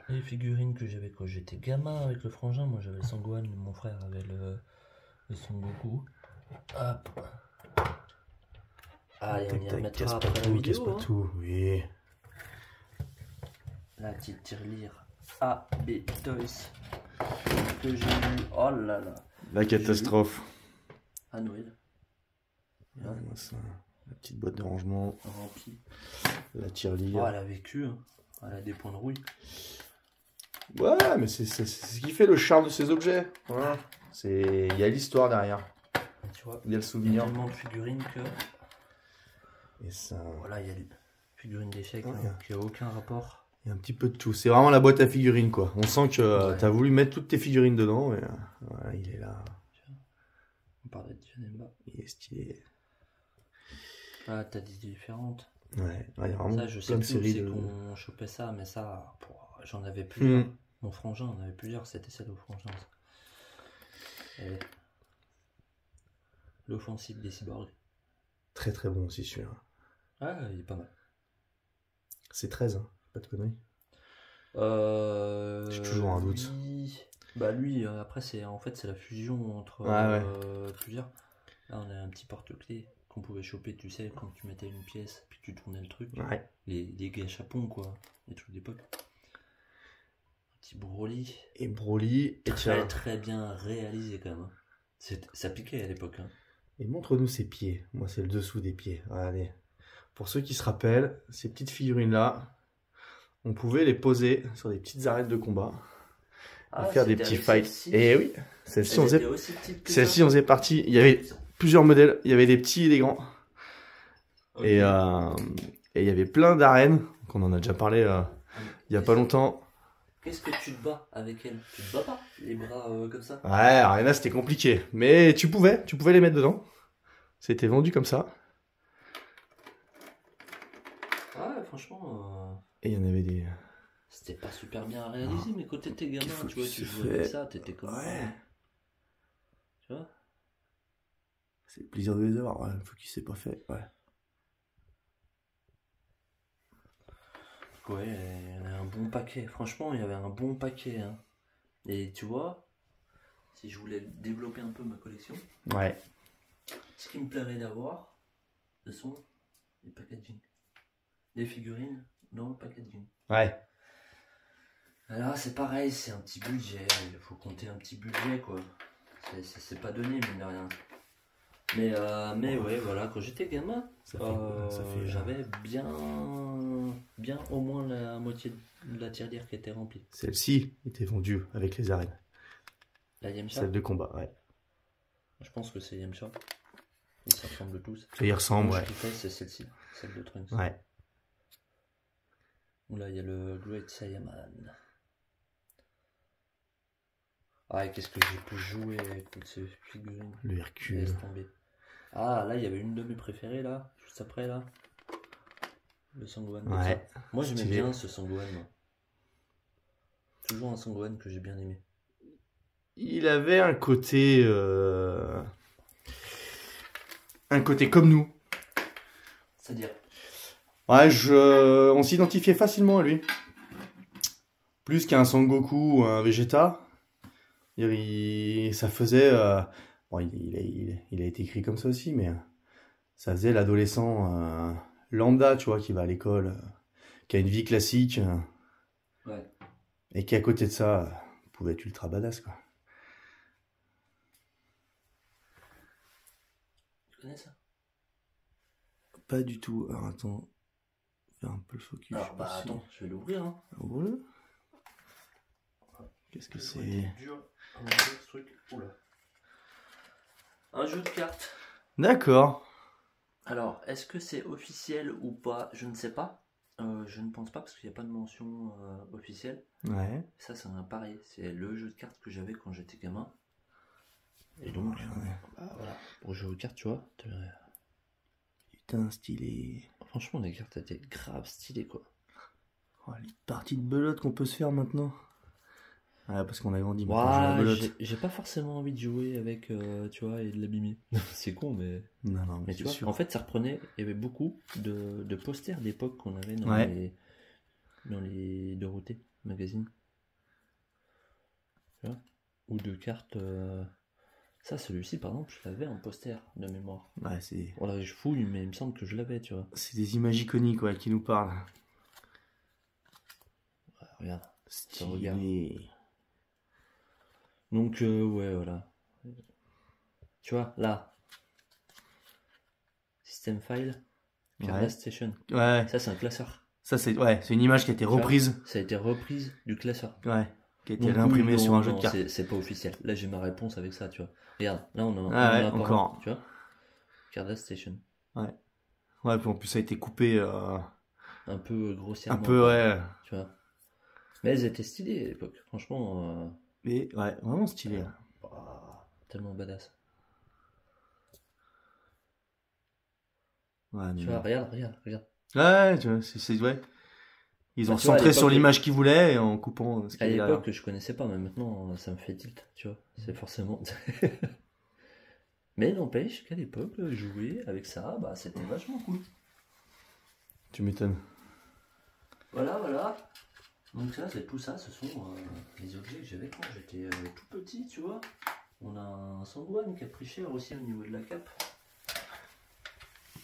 les figurines que j'avais quand j'étais gamin avec le frangin. Moi, j'avais le Sangohan, mon frère avait le Son Goku. Hop. Allez, on y remettra après la vidéo. Pas tout, oui. La petite tirelire. AB Toys que j'ai eu, oh là là, la catastrophe à Noël. La petite boîte de rangement remplie. La tirelire. Oh, elle a vécu, hein. Elle a des points de rouille. Ouais, mais c'est ce qui fait le charme de ces objets. Voilà. Il y a l'histoire derrière. Tu vois, il y a le souvenir. Il y a tellement de figurines que. Et ça. Voilà, il y a des figurines d'échecs qui n'ont aucun rapport. Il y a un petit peu de tout. C'est vraiment la boîte à figurines, quoi. On sent que tu as voulu mettre toutes tes figurines dedans. Et, voilà, il est là. On parlait de Janemba. Il est stylé. Ah, t'as des différentes. Ouais, il y a vraiment ça, je sais plus où c'est qu'on chopait ça, mais ça, j'en avais plusieurs. Mon frangin en avait plusieurs, c'était celle au frangin. L'offensive des cyborgs. Très très bon aussi celui-là. Ah, il est pas mal. C'est 13, hein. Pas de conneries. J'ai toujours un doute. Bah lui, après c'est la fusion entre plusieurs. Là on a un petit porte-clés qu'on pouvait choper, tu sais, quand tu mettais une pièce puis tu tournais le truc. Ouais. Les gâchapons quoi, les trucs d'époque. Un petit Broly. Et Broly est très bien réalisé quand même. Ça piquait à l'époque. Hein. Et montre-nous ses pieds. Moi c'est le dessous des pieds. Allez. Pour ceux qui se rappellent, ces petites figurines là. On pouvait les poser sur des petites arènes de combat et faire des petits fights. Et oui, celle-ci on faisait partie. Il y avait plusieurs modèles. Il y avait des petits et des grands. Okay. Et il y avait plein d'arènes qu'on en a déjà parlé il n'y a pas longtemps. Qu'est-ce que tu te bats avec elle? Tu te bats pas les bras comme ça? Ouais, Arena c'était compliqué, mais tu pouvais les mettre dedans. C'était vendu comme ça. Ouais, franchement. Et il y en avait des. C'était pas super bien réalisé, mais quand t'étais gamin, tu vois, tu jouais avec ça, t'étais comme. Ouais. Tu vois? C'est le plaisir de les avoir, ouais. Faut qu'il s'est pas fait, ouais. Ouais, il y en avait un bon paquet. Franchement, il y avait un bon paquet. Hein. Et tu vois, si je voulais développer un peu ma collection, Ouais. ce qui me plairait d'avoir, ce sont les packaging. Des figurines dans le packaging. Ouais. Alors c'est pareil, c'est un petit budget, il faut compter un petit budget quoi. C'est pas donné mine de rien. Mais ouais, voilà, quand j'étais gamin, j'avais bien au moins la moitié de la tirelire qui était remplie. Celle-ci était vendue avec les arènes. La Yamcha, Celle de combat, ouais. je pense que c'est Yamcha. Ils se ressemblent tous. Ça y ressemble, Moi, ouais. je kiffais, c'est celle-ci, celle de Trunks. Ouais. Où là, il y a le Great Saiyaman. Ah, et qu'est-ce que j'ai pu jouer avec toutes ces figurines. Le Hercule. Laisse tomber. Ah, là, il y avait une de mes préférées, là, juste après, là. Le Sanggohan. Ouais. Moi, j'aimais Stylé. bien ce Sanggohan, moi. Toujours un Sanggohan que j'ai bien aimé. Il avait un côté comme nous. C'est-à-dire, Ouais, on s'identifiait facilement à lui. Plus qu'un Sangoku ou un Vegeta. Ça faisait... bon, il a été écrit comme ça aussi, mais ça faisait l'adolescent lambda, tu vois, qui va à l'école, qui a une vie classique, ouais. et qui, à côté de ça, pouvait être ultra badass, quoi. Tu connais ça? Pas du tout. Alors, attends. Faire un peu le focus. Alors, bah, attends, je vais l'ouvrir, hein. Ouvre-le. Qu'est-ce que c'est? Dur. Ce truc. Oula. Un jeu de cartes. D'accord. Alors, est-ce que c'est officiel ou pas? Je ne sais pas. Je ne pense pas parce qu'il n'y a pas de mention officielle. Ouais. Ça, c'est un pareil. C'est le jeu de cartes que j'avais quand j'étais gamin. Et donc, bah, voilà. Pour jouer aux cartes, tu vois. Putain, stylé. Franchement, les cartes étaient grave stylées, quoi. Oh, les parties de belote qu'on peut se faire maintenant. Ouais, parce qu'on a grandi maintenant, j'ai la Ouais, belote. j'ai pas forcément envie de jouer avec, tu vois, et de l'abîmer. C'est con, mais... Non, mais Mais tu c'est vois, sûr. en fait, ça reprenait... Il y avait beaucoup de posters d'époque qu'on avait Ouais. dans les Dorothée magazines. Tu vois? Ou de cartes... Ça, celui-ci, par exemple, je l'avais en poster de mémoire. Ouais, c'est Voilà, je fouille, mais il me semble que je l'avais, tu vois. des images iconiques, ouais, qui nous parlent. Ouais, regarde. Stylé. Donc, ouais, voilà. Tu vois, là. System File. Card Ouais. Station. Ouais. Ça, c'est un classeur. Ça, c'est une image qui a été Tu vois, reprise. ça a été reprise du classeur. Ouais. Qui a été Donc, réimprimée oui, sur non, un jeu de non, cartes. c'est pas officiel. Là, j'ai ma réponse avec ça, tu vois. Regarde, là, on Ah ouais, a pas encore. un, tu vois. Card Station. Ouais. Ouais, puis en plus, ça a été coupé Un peu grossièrement. un peu, ouais. Tu vois. Mais elles étaient stylées à l'époque. Franchement, Mais, ouais, vraiment stylé. Hein. tellement badass. Ouais, Tu mais... vois, regarde. Ouais, tu vois, ouais. Ils ont Bah, tu vois, à recentré sur l'époque, l'image qu'ils voulaient en coupant ce À qu'il y avait derrière. l'époque, je connaissais pas, mais maintenant, ça me fait tilt, tu vois. C'est forcément... Mais n'empêche qu'à l'époque, jouer avec ça, bah, c'était vachement cool. Tu m'étonnes. Voilà. Donc ça, c'est tout ça, ce sont les objets que j'avais quand j'étais tout petit, tu vois. On a un Sanggohan qui a pris cher aussi au niveau de la cape.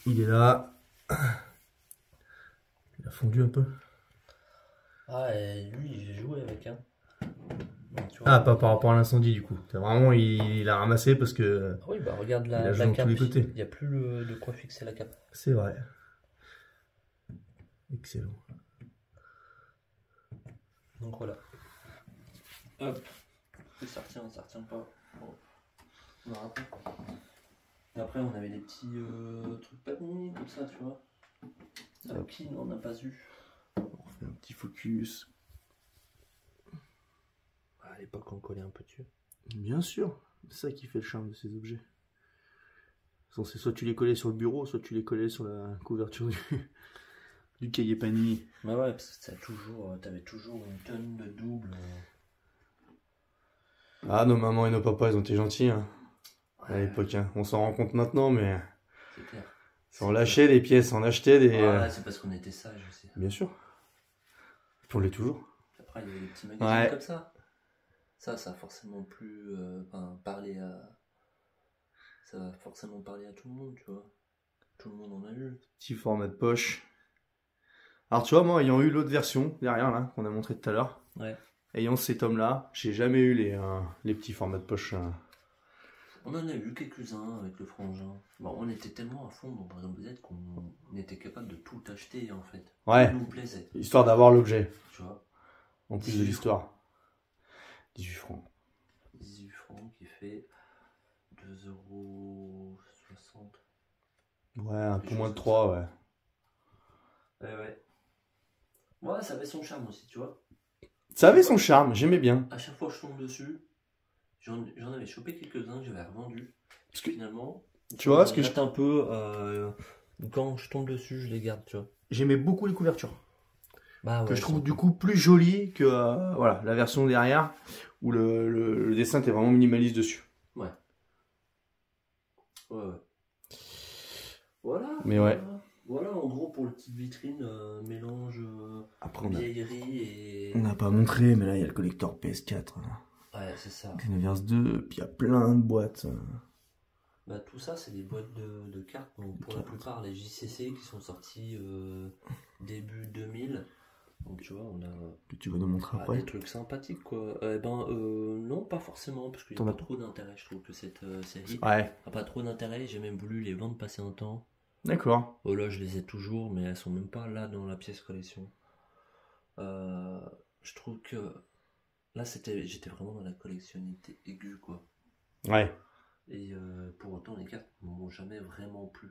Il est là. Il a fondu un peu. Ah, et lui, j'ai joué avec, hein. Donc, tu vois, Ah, pas par rapport à l'incendie du coup. C'est vraiment, il a ramassé parce que... Ah oui, bah regarde Il a la joué dans tous cape. les côtés. Il n'y a plus de quoi fixer la cape. C'est vrai. Excellent. Donc voilà. Hop. Ça retient pas. Bon. On va rappeler. Et après, on avait des petits trucs pas mis comme ça, tu vois. Ça, qui n'en a pas eu. On fait un petit focus. À l'époque, on collait un peu dessus. Bien sûr. C'est ça qui fait le charme de ces objets. C'est soit tu les collais sur le bureau, soit tu les collais sur la couverture du cahier panier. Bah ouais, parce que t'avais toujours une tonne de doubles. Ah, nos mamans et nos papas, ils ont été gentils hein, à Ouais, l'époque. Hein. On s'en rend compte maintenant, mais c'est clair. on lâchait des pièces, on achetait des... Ouais, c'est parce qu'on était sages aussi. Bien sûr. Puis on l'est toujours. Après, il y avait des petits magazines Ouais. comme ça. Ça a forcément plus parler à. Ça va forcément parler à tout le monde, tu vois. Tout le monde en a eu. Petit format de poche. Alors tu vois, moi ayant eu l'autre version derrière là, qu'on a montré tout à l'heure, Ouais. ayant ces tomes-là, j'ai jamais eu les petits formats de poche. On en a eu quelques-uns avec le frangin. Bon, on était tellement à fond dans Dragon Ball Z qu'on était capable de tout acheter en fait. Ouais. Ça nous plaisait. Histoire d'avoir l'objet. Tu vois. En plus de l'histoire. 18 francs. 18 francs qui fait 2,60 €. Ouais, un peu moins de 3, ouais. Ouais. Ouais, ça avait son charme aussi, tu vois. Ça avait son charme, j'aimais bien. À chaque fois que je tombe dessus, j'en avais chopé quelques-uns que j'avais revendus. Parce que finalement, tu vois, ce que un peu, quand je tombe dessus, je les garde, tu vois. J'aimais beaucoup les couvertures. Bah ouais, que je trouve du coup plus jolies que voilà, la version derrière où le dessin était vraiment minimaliste dessus. Ouais. Voilà. Mais ouais. Voilà, en gros, pour le petite vitrine, mélange Après, vieillerie et. On n'a pas montré, mais là, il y a le collector PS4. Ouais, c'est ça. Xenoverse 2, puis il y a plein de boîtes. Bah, tout ça, c'est des boîtes de cartes. Donc, pour la plupart, les JCC qui sont sortis début 2000. Donc, tu vois, on a. Que tu vas nous montrer après. Des trucs sympathiques, quoi. Non, pas forcément, parce qu'il n'y a pas trop d'intérêt, je trouve, que cette série. Ouais. A pas trop d'intérêt. J'ai même voulu les vendre passer un temps. D'accord. Oh là, je les ai toujours, mais elles sont même pas là dans la pièce collection. Je trouve que là, j'étais vraiment dans la collectionnité aiguë, quoi. Ouais. Et pour autant, les cartes m'ont jamais vraiment plu.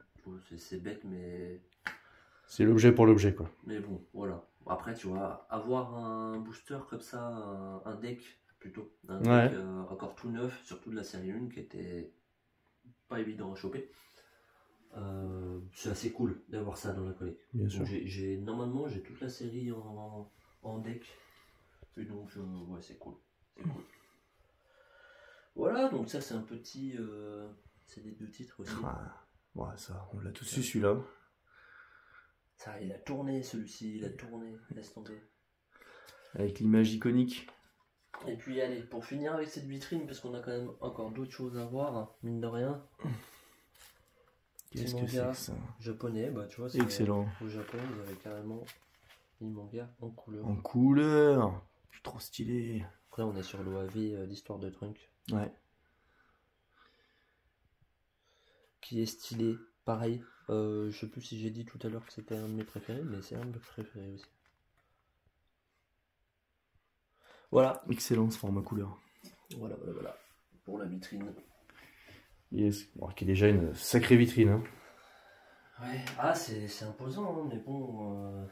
C'est bête, mais. C'est l'objet pour l'objet, quoi. Mais bon, voilà. Après, tu vois, avoir un booster comme ça, un deck plutôt, un deck encore tout neuf, surtout de la série 1 qui était pas évident à choper. C'est assez cool d'avoir ça dans la collecte. Bien sûr. Normalement, j'ai toute la série en deck. Et donc, ouais, c'est cool. Voilà, donc ça, c'est un petit. C'est des 2 titres aussi. Ouais, ça, on l'a tout de suite celui-là. Ça, il a tourné celui-ci, il a tourné, laisse tomber. Avec l'image iconique. Et puis, allez, pour finir avec cette vitrine, parce qu'on a quand même encore d'autres choses à voir, hein, mine de rien. Qu'est-ce que c'est que ça? Japonais, bah tu vois, c'est excellent. Au Japon, ils avaient carrément les mangas en couleur. En couleur, c'est trop stylé. Après, on est sur l'OAV, l'histoire de Trunk. Ouais. Qui est stylé, pareil. Je sais plus si j'ai dit tout à l'heure que c'était un de mes préférés, mais c'est un de mes préférés aussi. Voilà. Excellent ce format couleur. Voilà. Pour la vitrine. Yes. Bon, qui est déjà une sacrée vitrine. Hein. Ouais. Ah, c'est imposant, hein, mais bon.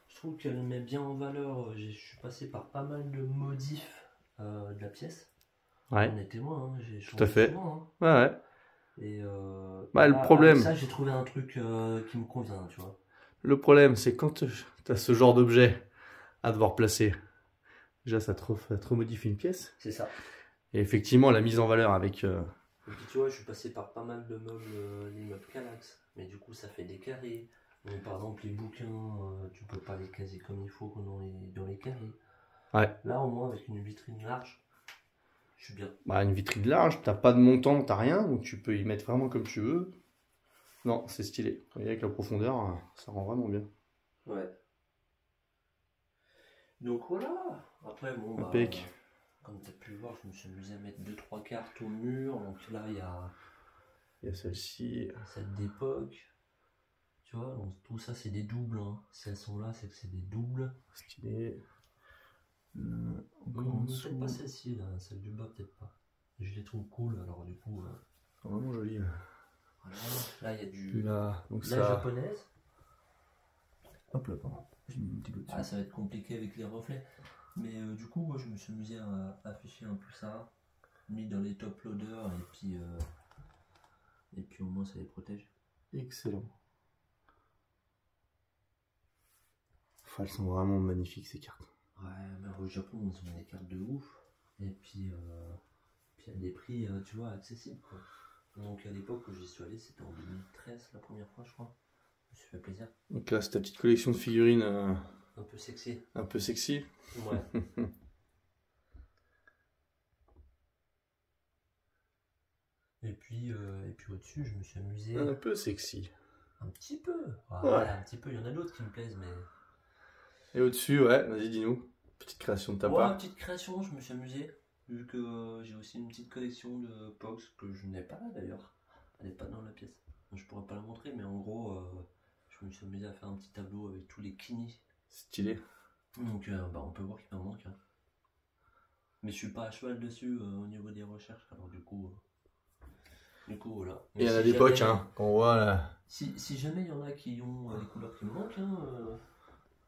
Je trouve qu'elle met bien en valeur. Je suis passé par pas mal de modifs de la pièce. Ouais. On est témoin, hein. J'ai changé tout à fait. souvent, hein. Ouais. Et le problème. Ça, j'ai trouvé un truc qui me convient, tu vois. Le problème, c'est quand tu as ce genre d'objet à devoir placer. Déjà, ça te remodifie une pièce. C'est ça. Et effectivement, la mise en valeur avec. Et puis, tu vois, je suis passé par pas mal de meubles, les meubles Kallax. Mais du coup, ça fait des carrés. Donc, par exemple, les bouquins, tu peux pas les caser comme il faut dans les carrés. Ouais. Là, au moins, avec une vitrine large, je suis bien. Bah, une vitrine large, t'as pas de montant, t'as rien, donc tu peux y mettre vraiment comme tu veux. Non, c'est stylé. Et avec la profondeur, ça rend vraiment bien. Ouais. Donc voilà. Après, bon, Impec. Comme tu as pu le voir, je me suis amusé à mettre 2-3 cartes au mur. Donc là, il y a celle-ci. Celle d'époque. Tu vois, donc tout ça, c'est des doubles. Hein. Si elles sont là, c'est que c'est des doubles. Stylé. Peut-être pas celle-ci, là. Celle du bas, peut-être pas. Je les trouve cool, alors du coup. Vraiment joli. Voilà. Là, il y a du. Donc la japonaise. Hop là, pardon. J'ai mis une petite dessus. Ça va être compliqué avec les reflets. Mais du coup, moi, je me suis amusé à afficher un peu ça. Mis dans les top loaders et puis au moins ça les protège. Excellent. Enfin, elles sont vraiment magnifiques ces cartes. Ouais, mais au Japon, ils ont des cartes de ouf. Et puis à des prix, tu vois, accessibles, quoi. Donc à l'époque où j'y suis allé, c'était en 2013 la première fois, je crois. Je me suis fait plaisir. Donc là, c'est ta petite collection de figurines. Un peu sexy. Un peu sexy. Ouais. puis au-dessus, je me suis amusé Un peu sexy. un petit peu. Ah, Ouais. un petit peu, il y en a d'autres qui me plaisent, mais... Et au-dessus, ouais, vas-y, dis-nous. Petite création de ta Ouais, part. petite création, je me suis amusé. Vu que j'ai aussi une petite collection de Pogs que je n'ai pas là d'ailleurs. Elle n'est pas dans la pièce. Je pourrais pas la montrer, mais en gros, je me suis amusé à faire un petit tableau avec tous les Kini. Stylé. Donc on peut voir qu'il m'en manque. Hein. Mais je suis pas à cheval dessus au niveau des recherches, alors du coup voilà. Et il y en a si des jamais- pocs, hein, qu'on voit là. Si jamais il y en a qui ont les couleurs qui me manquent, hein,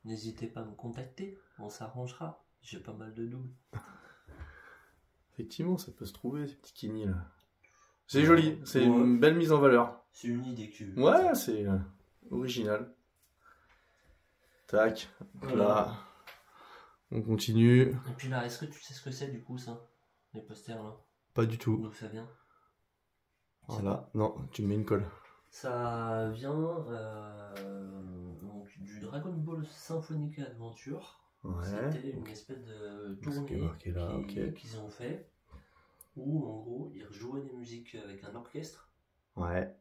n'hésitez pas à me contacter, on s'arrangera. J'ai pas mal de doubles. Effectivement, ça peut se trouver, ces petits kinis là. C'est joli, c'est Ouais. une belle mise en valeur. C'est une idée que... Ouais, c'est original. Tac, Voilà. là. On continue. Et puis là, est-ce que tu sais ce que c'est du coup ça? Les posters là? Pas du tout. D'où ça vient? Voilà, non, tu me mets une colle. Ça vient donc, du Dragon Ball Symphonic Adventure. Ouais. C'était une espèce de Ce qui est tournée marqué là, ok. qu'ils ont fait où en gros ils rejouaient des musiques avec un orchestre Ouais.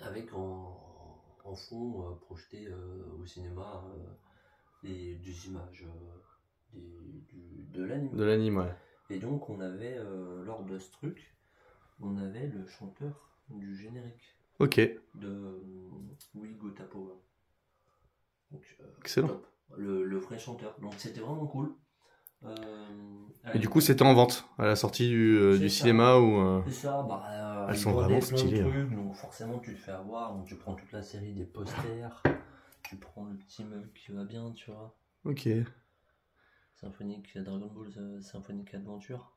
avec en fond projeté au cinéma des images de l'anime. De l'anime, ouais. Et donc on avait lors de ce truc, on avait le chanteur du générique Ok, de We Got a Power. Donc, excellent. top. Le vrai chanteur. Donc c'était vraiment cool. Et du coup, c'était en vente à la sortie du C'est ça. cinéma ou. C'est ça, Elles ils sont vendaient vraiment plein de stylées, hein. trucs, donc forcément tu te fais avoir, donc tu prends toute la série des posters, tu prends le petit meuble qui va bien, tu vois. Ok. Symphonic, Dragon Ball Symphonic Adventure.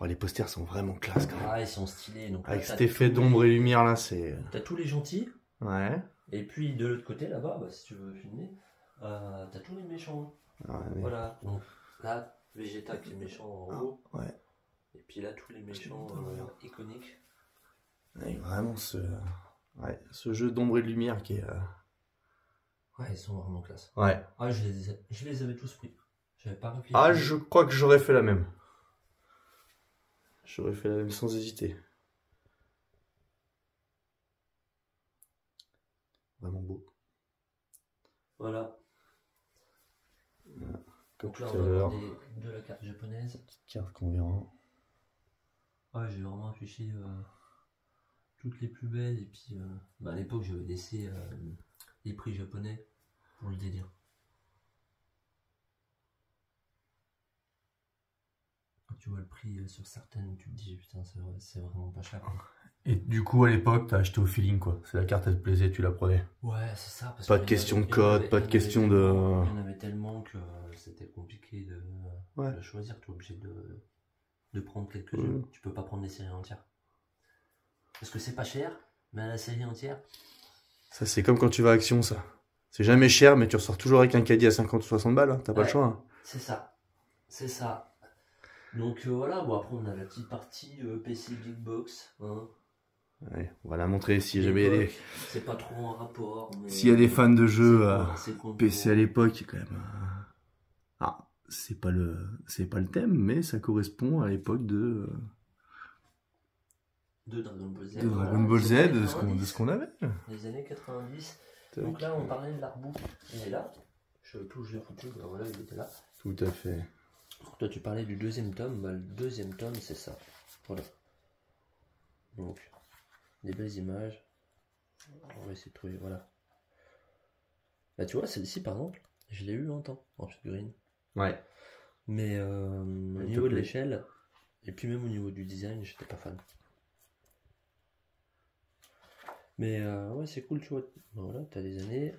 Oh, les posters sont vraiment classe quand même. Ah, ils sont stylés. Donc, Avec là, cet t'as effet tous d'ombre et les- lumière là, c'est. T'as tous les gentils, Ouais. et puis de l'autre côté là-bas, bah, si tu veux filmer, t'as tous les méchants. Ouais, mais- Voilà, donc là, Vegeta qui est méchant en haut, ouais. et puis là, tous les méchants iconiques. Ouais, vraiment ce jeu d'ombre et de lumière qui est. Ouais, ils sont vraiment classe. Ouais. Ah, je les avais tous pris. J'avais pas réfléchi. Ah, je crois que j'aurais fait la même. J'aurais fait la même sans hésiter. Vraiment beau. Voilà. Comme Donc tout là, à on va l'heure. avoir de la carte japonaise. Petite carte qu'on verra. Ouais, j'ai vraiment affiché toutes les plus belles. Et puis, à l'époque, j'avais laissé les prix japonais pour le délire. Quand tu vois le prix sur certaines, tu te dis putain, c'est vraiment pas cher. Et du coup, à l'époque, t'as acheté au feeling quoi. C'est la carte, elle te plaisait, tu la prenais. Ouais, c'est ça. Parce Pas qu'il de y en question de avait- code, il y en pas de avait question de. tellement- Il y en avait tellement que c'était compliqué Ouais. de choisir. Tu es obligé de prendre quelques Ouais. jeux. Tu peux pas prendre des séries entières. Parce que c'est pas cher, mais la série entière. Ça, c'est comme quand tu vas à Action, ça. C'est jamais cher, mais tu ressors toujours avec un caddie à 50 ou 60 balles. Hein. T'as pas le Ouais. choix. Hein. C'est ça. C'est ça. Donc voilà, bon après on a la petite partie PC Big Box. Hein. Ouais, on va la montrer si jamais il y a des. C'est pas trop en rapport. Mais S'il y a des fans de jeux c'est con- PC à l'époque, quand même. Ah, c'est pas le thème, mais ça correspond à l'époque de de Dragon Ball Z. Dragon Voilà, Ball les Z, années de 90. ce qu'on avait. Les années 90. Donc là on parlait de l'arbout. Il est là. Je touche le foutu, ben voilà, il était là. Tout à fait. Donc toi tu parlais du deuxième tome, bah, le deuxième tome c'est ça. Voilà. Donc, des belles images. On va essayer de trouver, voilà. Là tu vois, celle-ci par exemple, je l'ai eu longtemps en figurine. Ouais. Mais au Elle niveau te de plaît. l'échelle, et puis même au niveau du design, j'étais pas fan. Mais ouais, c'est cool, tu vois. Voilà, t'as des années.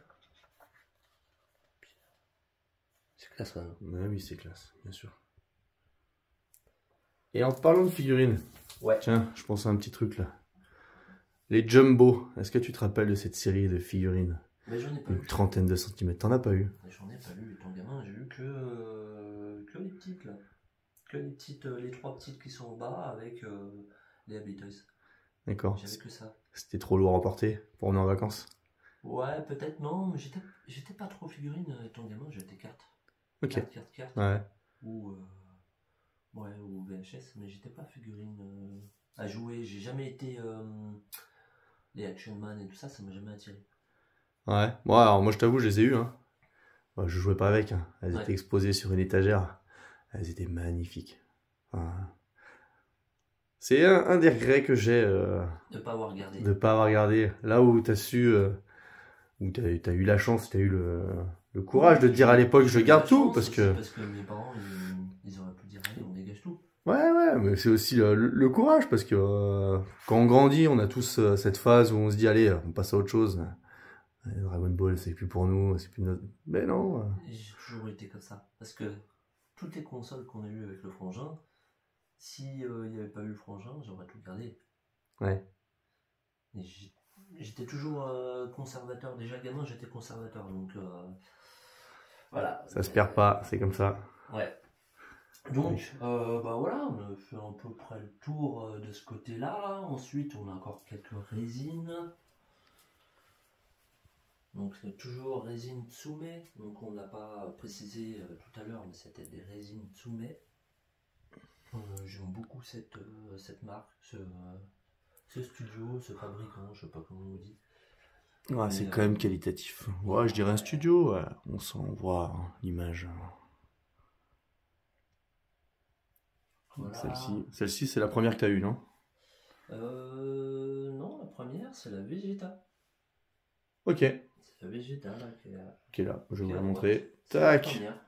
C'est classe quand même. Ouais, oui, c'est classe, bien sûr. Et en parlant de figurines, Ouais. tiens, je pense à un petit truc là. Les Jumbo, est-ce que tu te rappelles de cette série de figurines? Mais j'en ai pas Une eu. trentaine de centimètres, t'en as pas eu? J'en ai pas lu. Ton gamin, j'ai eu que les petites là. Que les petites, les trois petites qui sont en bas avec les Happy Toys. D'accord. J'avais que ça. C'était trop lourd à porter pour venir en vacances. Ouais, peut-être non, mais j'étais pas trop figurine ton gamin, j'étais carte. Ok. Carte. Ouais. Ou VHS, mais j'étais pas figurine. à jouer. J'ai jamais été les Action Man et tout ça, ça m'a jamais attiré. Ouais. Bon, alors moi je t'avoue, je les ai eu, hein. Moi, je jouais pas avec, hein. Elles Ouais. étaient exposées sur une étagère. Elles étaient magnifiques. Enfin, c'est un des regrets que j'ai De pas avoir regardé. de pas avoir regardé. Là où t'as su, où t'as eu la chance, t'as eu le courage de te dire à l'époque, je garde tout, parce que... Parce que mes parents, ils auraient pu dire, allez, on dégage tout. Ouais, mais c'est aussi le courage, parce que quand on grandit, on a tous cette phase où on se dit, allez, on passe à autre chose. Dragon Ball, c'est plus pour nous, c'est plus notre... Mais non. J'ai toujours été comme ça. Parce que toutes les consoles qu'on a eues avec le frangin, si il n'y avait pas eu le frangin, j'aurais tout gardé. Ouais. Et j'étais toujours conservateur. Déjà gamin, j'étais conservateur. Donc voilà. Ça se perd pas, c'est comme ça. Ouais. Donc, bah voilà, on a fait à peu près le tour de ce côté-là. Ensuite, on a encore quelques résines. Donc, c'est toujours résine Tsume. Donc, on ne l'a pas précisé tout à l'heure, mais c'était des résines Tsume. J'aime beaucoup cette marque, ce studio, ce fabricant, je sais pas comment on vous dit. Ouais, c'est quand même qualitatif. Ouais, je dirais un studio, ouais. On s'en voit l'image. Voilà. Celle-ci, c'est la première que tu as eue, non? Non, la première, c'est la Vegeta. Ok. C'est la Vegeta, là, Ok, là, je vais vous la à montrer. droite. C'est la Tac. première.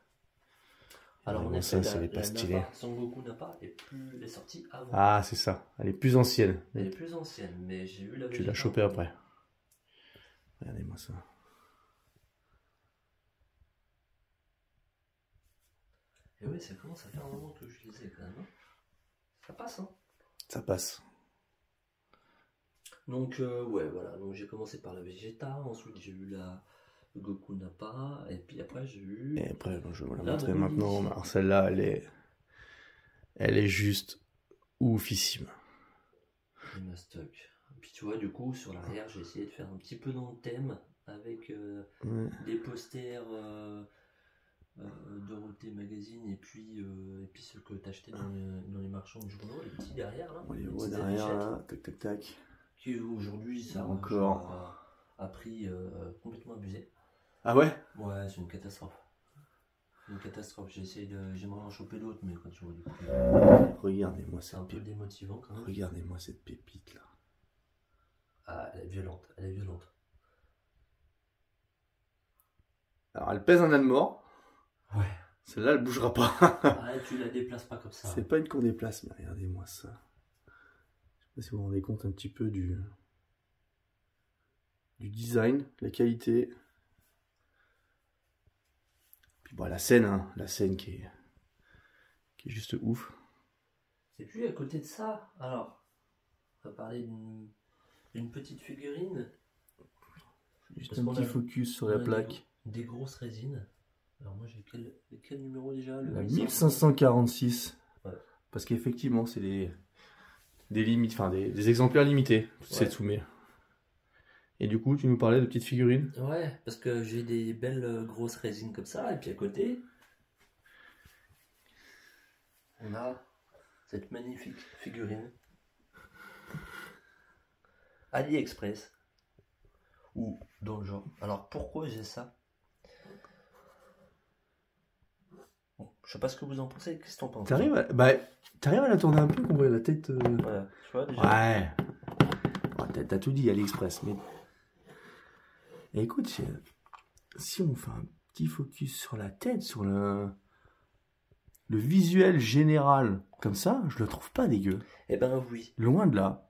Alors, on Bon, a ça, fait c'est les pas stylés. Sangoku Nappa est plus est sortie avant. Ah, c'est ça. Elle est plus ancienne. Elle est plus ancienne, mais j'ai eu la Vegeta. Tu l'as chopée après. Regardez-moi ça. Et oui, ça commence à faire un moment que je les ai quand même. Hein. Ça passe, hein. Ça passe. Donc, ouais, voilà. Donc, j'ai commencé par la Vegeta, ensuite j'ai eu la Goku Nappa, et puis après j'ai eu. Et après, je vais vous la La montrer Broly. maintenant. Alors celle-là, elle est juste oufissime. Et ma stock. Et puis tu vois, du coup, sur l'arrière, j'ai essayé de faire un petit peu dans le thème avec des posters Dorothée Magazine et puis ceux que t'achetais dans les marchands de journaux, les petits derrière là. On les les voit petites derrière, affichettes, là. Tac, tac, tac. qui aujourd'hui, ça Encore. a pris complètement abusé. Ah ouais? Ouais, c'est une catastrophe. Une catastrophe. J'aimerais en choper d'autres, mais quand tu vois du prix, Regardez-moi c'est un cette peu pépite. démotivant quand même. Regardez-moi cette pépite là. Ah, elle est violente, elle est violente. Alors elle pèse un âne mort. Ouais. Celle-là, elle bougera pas. Ah, tu la déplaces pas comme ça. C'est pas une qu'on déplace, mais regardez-moi ça. Je sais pas si vous vous rendez compte un petit peu du design, la qualité. Puis bon, la scène, hein, la scène qui est juste ouf. Et puis à côté de ça, alors, on va parler d'une petite figurine. Juste Parce un qu'on petit a- focus sur on la a plaque. Des grosses résines. Alors moi j'ai quel numéro déjà? Le La 1500. 1546. Ouais. Parce qu'effectivement, c'est des limites, enfin des exemplaires limités, c'est Tsume. Et du coup, tu nous parlais de petites figurines? Ouais, parce que j'ai des belles grosses résines comme ça, et puis à côté, on a cette magnifique figurine AliExpress, ou dans le genre. Alors pourquoi j'ai ça? Bon, je sais pas ce que vous en pensez, qu'est-ce que t'en penses? T'arrives à la tourner un peu, qu'on voit la tête. Voilà, tu vois déjà. Ouais. T'as tout dit, AliExpress. Mais et écoute, si on fait un petit focus sur la tête, sur le visuel général, comme ça, je le trouve pas dégueu. Eh ben oui, Loin de là.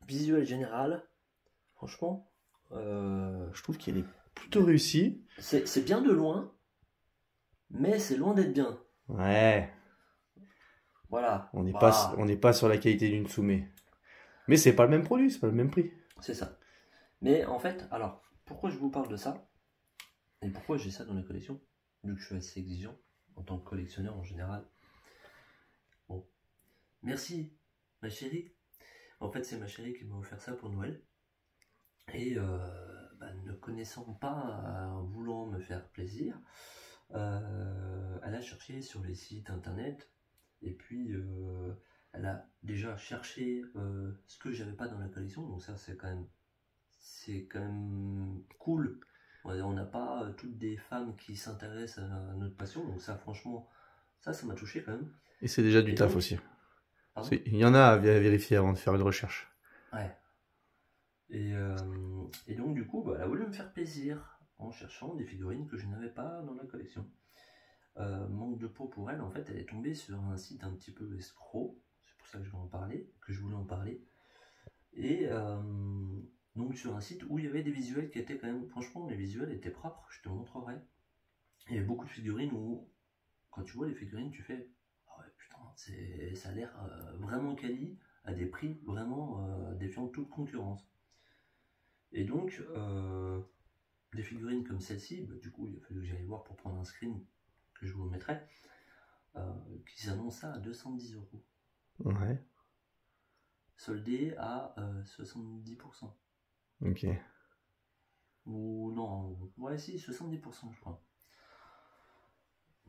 visuel général, franchement, Je trouve qu'il est plutôt réussi. c'est bien de loin, mais c'est loin d'être bien. Ouais. Voilà. On n'est Bah, pas sur la qualité d'une Tsume. Mais c'est pas le même produit, c'est pas le même prix. c'est ça. Mais en fait, alors, pourquoi je vous parle de ça? Et pourquoi j'ai ça dans la collection? Vu que je suis assez exigeant en tant que collectionneur en général. Bon. Merci, ma chérie. En fait, c'est ma chérie qui m'a offert ça pour Noël. Et ne connaissant pas, voulant me faire plaisir, elle a cherché sur les sites internet. Et puis, elle a déjà cherché ce que j'avais pas dans la collection, donc ça c'est quand même cool. On n'a pas toutes des femmes qui s'intéressent à notre passion, donc ça franchement, ça m'a touché quand même. Et c'est déjà du Et taf donc, aussi. pardon. Il y en a à vérifier avant de faire une recherche. Ouais. Et donc du coup, bah, elle a voulu me faire plaisir en cherchant des figurines que je n'avais pas dans la collection. Manque de peau pour elle, en fait, elle est tombée sur un site un petit peu escroc, c'est pour ça que je voulais en parler. Et donc sur un site où il y avait des visuels qui étaient quand même, franchement, les visuels étaient propres, je te montrerai. Il y avait beaucoup de figurines où, quand tu vois les figurines, tu fais, ah ouais, putain, ça a l'air vraiment quali, à des prix vraiment défiant toute concurrence. Et donc, des figurines comme celle-ci, bah, du coup, il a fallu que j'aille voir pour prendre un screen que je vous mettrai, qui s'annonce ça à 210 €. Ouais. Soldé à 70%. Ok. Ou non, ouais, si, 70%, je crois.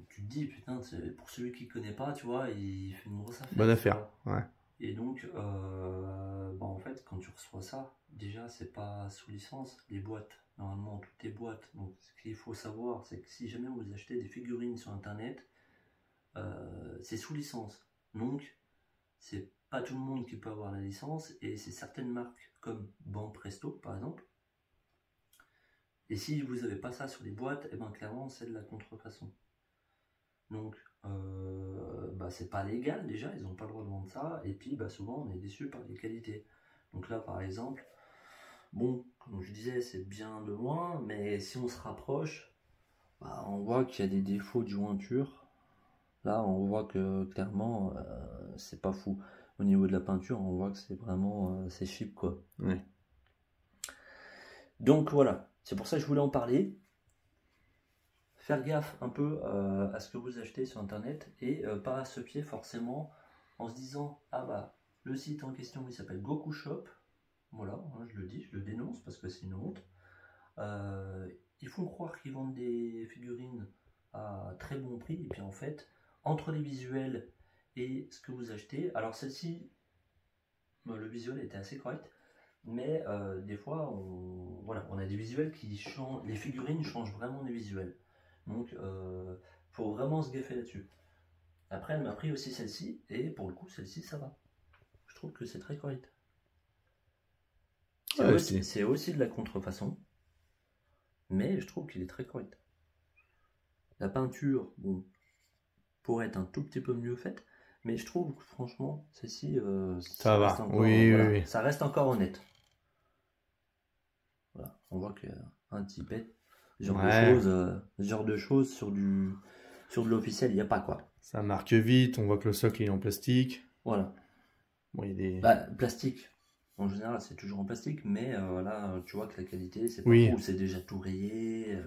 Tu te dis, putain, pour celui qui connaît pas, tu vois, il fait une grosse affaire. Bonne affaire, ouais. Et donc, bah, en fait, quand tu reçois ça, déjà, c'est pas sous licence, les boîtes. Normalement, toutes les boîtes. Donc, ce qu'il faut savoir, c'est que si jamais vous achetez des figurines sur Internet, c'est sous licence. Donc, c'est pas tout le monde qui peut avoir la licence, et c'est certaines marques comme Banpresto, par exemple. Et si vous n'avez pas ça sur les boîtes, et ben clairement, c'est de la contrefaçon. Donc, bah, c'est pas légal déjà, ils n'ont pas le droit de vendre ça, et puis bah, souvent on est déçu par les qualités. Donc là par exemple, bon, comme je disais, c'est bien de loin, mais si on se rapproche, bah, on voit qu'il y a des défauts de jointure. Là on voit que clairement c'est pas fou. Au niveau de la peinture, on voit que c'est vraiment c'est cheap quoi. Ouais. Donc voilà, c'est pour ça que je voulais en parler. Faire gaffe un peu à ce que vous achetez sur internet, et pas se fier forcément en se disant, ah bah le site en question il s'appelle Goku Shop, voilà, hein, je le dis, je le dénonce parce que c'est une honte. Ils font croire qu'ils vendent des figurines à très bon prix, et puis en fait, entre les visuels et ce que vous achetez, alors celle-ci, le visuel était assez correct, mais des fois on a des visuels qui changent, les figurines changent vraiment des visuels. Donc, faut vraiment se gaffer là-dessus. Après, elle m'a pris aussi celle-ci, et pour le coup, celle-ci, ça va. Je trouve que c'est très correct. C'est aussi de la contrefaçon, mais je trouve qu'il est très correct. La peinture, bon, pourrait être un tout petit peu mieux faite, mais je trouve que franchement, celle-ci, ça va. Reste encore, oui, voilà, oui. ça reste encore honnête. Voilà, on voit qu'il y a un petit pet. Ce genre de choses sur de l'officiel, il n'y a pas quoi. Ça marque vite, on voit que le socle est en plastique. Voilà. Bon, il y a des... Bah, plastique. En général, c'est toujours en plastique, mais là, tu vois que la qualité, c'est pas fou, c'est déjà tout rayé.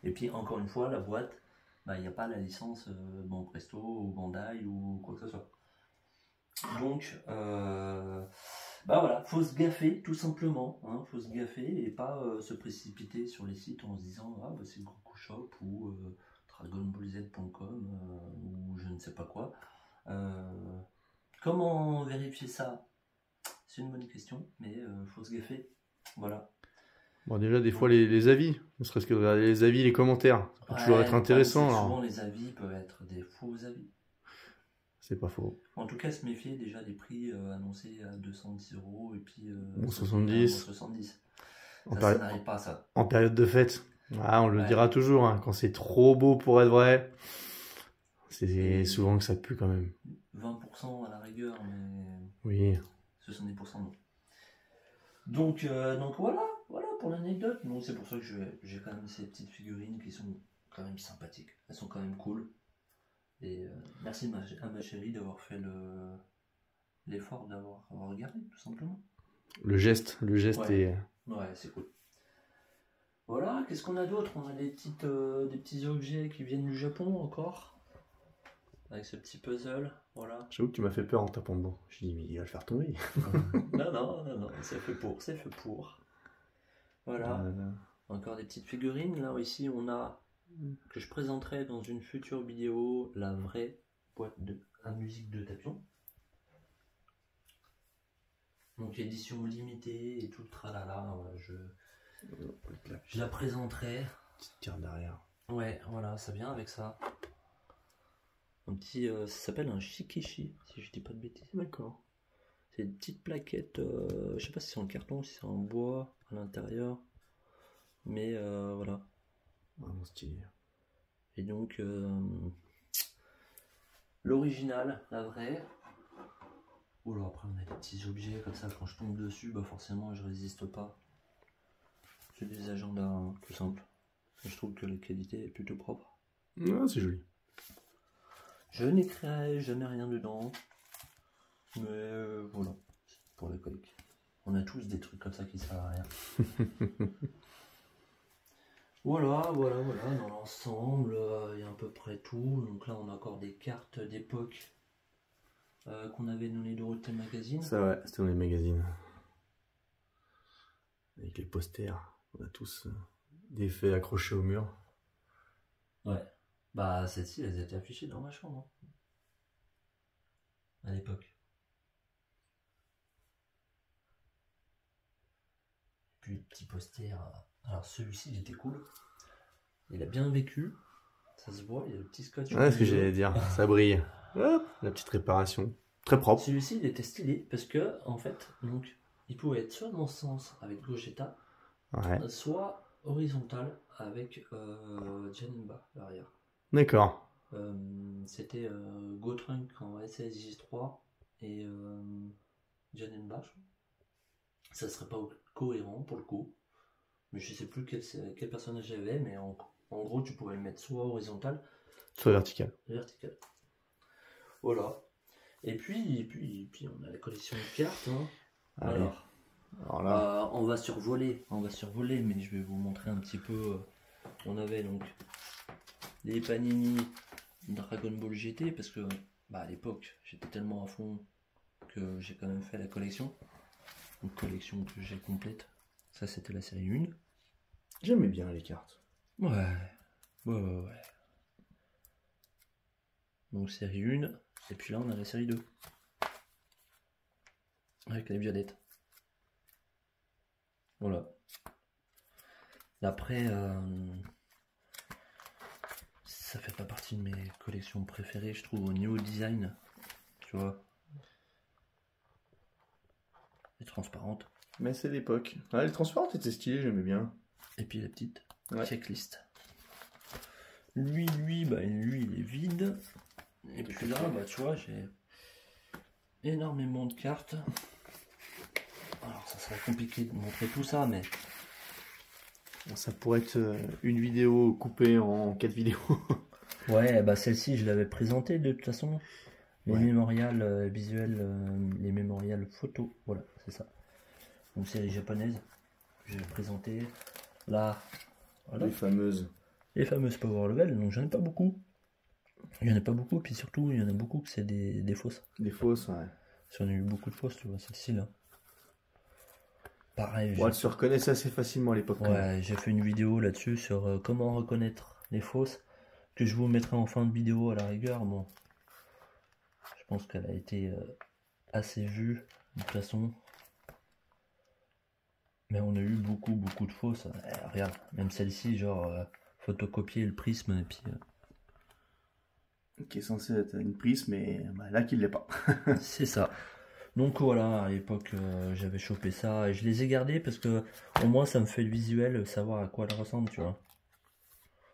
Et puis, encore une fois, la boîte, bah, il n'y a pas la licence Banpresto ou Bandai ou quoi que ce soit. Donc, bah voilà, faut se gaffer, tout simplement. Hein, faut se gaffer et pas se précipiter sur les sites en se disant, ah, bah, c'est Goku Shop ou dragonballz.com ou je ne sais pas quoi. Comment vérifier ça? C'est une bonne question, mais faut se gaffer. Voilà. Bon, déjà, des fois, les avis, ne serait-ce que regarder les avis, les commentaires, ça peut toujours être intéressant. Souvent, les avis peuvent être des faux avis. C'est pas faux. En tout cas, se méfier déjà des prix annoncés à 210 € et puis 70. 70. Ça n'arrive pas, ça. En période de fête, on le dira toujours, hein, quand c'est trop beau pour être vrai, c'est souvent que ça pue quand même. 20% à la rigueur, mais oui. 70% non. Donc voilà pour l'anecdote. Donc c'est pour ça que j'ai quand même ces petites figurines qui sont quand même sympathiques. Elles sont quand même cool. Et merci à ma chérie d'avoir fait l'effort d'avoir regardé, tout simplement. Le geste est... Ouais, c'est cool. Voilà, qu'est-ce qu'on a d'autre? On a des petits objets qui viennent du Japon encore. Avec ce petit puzzle, voilà. J'avoue que tu m'as fait peur en tapant dedans. Je dis mais il va le faire tomber. non, c'est fait pour. Voilà. Encore des petites figurines. Là, ici, on a, que je présenterai dans une future vidéo, la vraie boîte à musique de Tapion. Donc édition limitée et tout le tralala. Je la présenterai. Petite carte derrière. Ouais, voilà, ça vient avec ça. Un petit, ça s'appelle un shikishi, si je dis pas de bêtises. D'accord. C'est une petite plaquette, je sais pas si c'est en carton ou si c'est en bois à l'intérieur. Mais voilà. Vraiment stylé. Et donc, l'original, la vraie. Oula, après on a des petits objets comme ça, quand je tombe dessus, bah forcément je résiste pas. C'est des agendas hein, tout simples. Je trouve que la qualité est plutôt propre. Ah, c'est joli. Je n'écrirai jamais rien dedans. Mais voilà, c'est pour la collecte. On a tous des trucs comme ça qui servent à rien. Voilà, dans l'ensemble, il y a à peu près tout. Donc là, on a encore des cartes d'époque qu'on avait dans les Dorothée Magazine. Ça, ouais, c'était dans les magazines. Avec les posters. On a tous des faits accrochés au mur. Ouais. Bah, celles-ci, elles étaient affichées dans ma chambre. À l'époque. Puis le petit poster. Alors celui-ci, il était cool. Il a bien vécu. Ça se voit, il y a le petit scotch. Ouais, ce que j'allais dire. Ça brille. Hop, la petite réparation. Très propre. Celui-ci, il était stylé parce que, en fait, donc, il pouvait être soit dans ce sens avec Gogeta, Ouais. soit horizontal avec Janemba derrière. D'accord. C'était Gotrunk en SSJ3 et Janemba. Ça serait pas cohérent pour le coup, mais je sais plus quel personnage j'avais, mais en gros, tu pouvais le mettre soit horizontal, Soit vertical. vertical. Voilà. Et puis on a la collection de cartes. Hein. Allez. Alors là, On va survoler, mais je vais vous montrer un petit peu. On avait donc les Panini Dragon Ball GT parce que à l'époque j'étais tellement à fond que j'ai quand même fait la collection. Une collection que j'ai complète. Ça c'était la série 1. j'aimais bien les cartes. Ouais. Donc série 1. Et puis là on a la série 2. Avec les violettes. Voilà. Après, ça fait pas partie de mes collections préférées, je trouve, au niveau design. Tu vois. Les transparentes. Mais c'est l'époque. Ah, les transparentes étaient stylées, j'aimais bien. Et puis la petite Ouais. checklist. Lui, il est vide. Et puis là, tu vois, j'ai énormément de cartes. Alors, ça serait compliqué de montrer tout ça, mais Bon, ça pourrait être une vidéo coupée en 4 vidéos. ouais, celle-ci, je l'avais présentée de toute façon. Les mémorials visuels, les mémorials photos, voilà, c'est ça. Donc, série japonaise, je vais présenter. Là, voilà. Les fameuses. Les fameuses Power Level, donc j'en ai pas beaucoup. Puis surtout, il y en a beaucoup que c'est des fausses. Des fausses, ouais. Si on a eu beaucoup de fausses, tu vois, celle-ci là. Pareil, Bon, elles se reconnaissent assez facilement à l'époque. ouais, j'ai fait une vidéo là-dessus sur comment reconnaître les fausses, que je vous mettrai en fin de vidéo à la rigueur. Bon, je pense qu'elle a été assez vue de toute façon. Mais on a eu beaucoup de fausses. Regarde, même celle-ci, genre photocopier le prisme et puis. Qui est censé être une prise, mais là qu'il l'est pas. C'est ça. Donc voilà, à l'époque j'avais chopé ça et je les ai gardés parce que au moins ça me fait le visuel, savoir à quoi elles ressemblent, tu vois.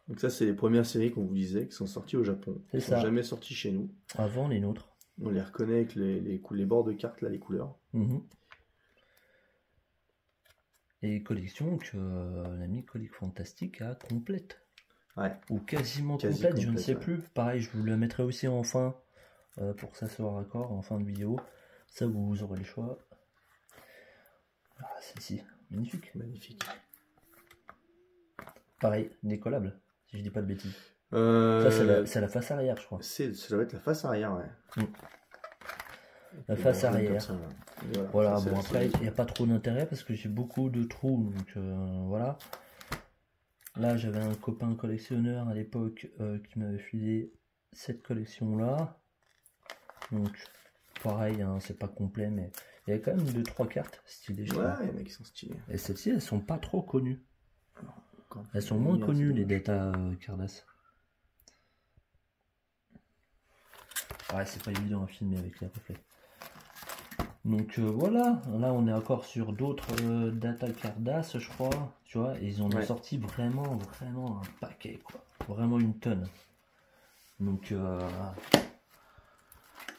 Donc ça, c'est les premières séries qu'on vous disait qui sont sorties au Japon. C'est Qui ça. sont jamais sorties chez nous. Avant les nôtres. On les reconnaît avec les bords de cartes, là, les couleurs. Et collection que l'ami Colique Fantastique a complète. Ouais. Ou quasiment Quasi complète, je ne complète, sais ouais. plus. Pareil, je vous la mettrai aussi en fin pour que ça soit raccord en fin de vidéo. Ça, vous aurez le choix. Ah, celle-ci, magnifique. Magnifique. Pareil, décollable, si je dis pas de bêtises. Ça, c'est la face arrière, je crois. Ça doit être la face arrière, ouais. La face arrière. Ça, Voilà, ça, bon c'est après, il n'y a pas trop d'intérêt parce que j'ai beaucoup de trous, donc voilà. Là, j'avais un copain collectionneur à l'époque qui m'avait filé cette collection-là. Donc, pareil, hein, c'est pas complet, mais Il y a quand même 2-3 cartes stylées. Je trouve. Ouais, il y en a qui sont stylés. Et celles-ci, elles sont pas trop connues. Quand Elles sont moins connues, les Data Cardass. Ouais, c'est pas évident à filmer avec les reflets. Donc voilà, là on est encore sur d'autres Data Cardass, je crois. Tu vois, et ils en ont sorti vraiment un paquet, quoi. Vraiment une tonne. Donc,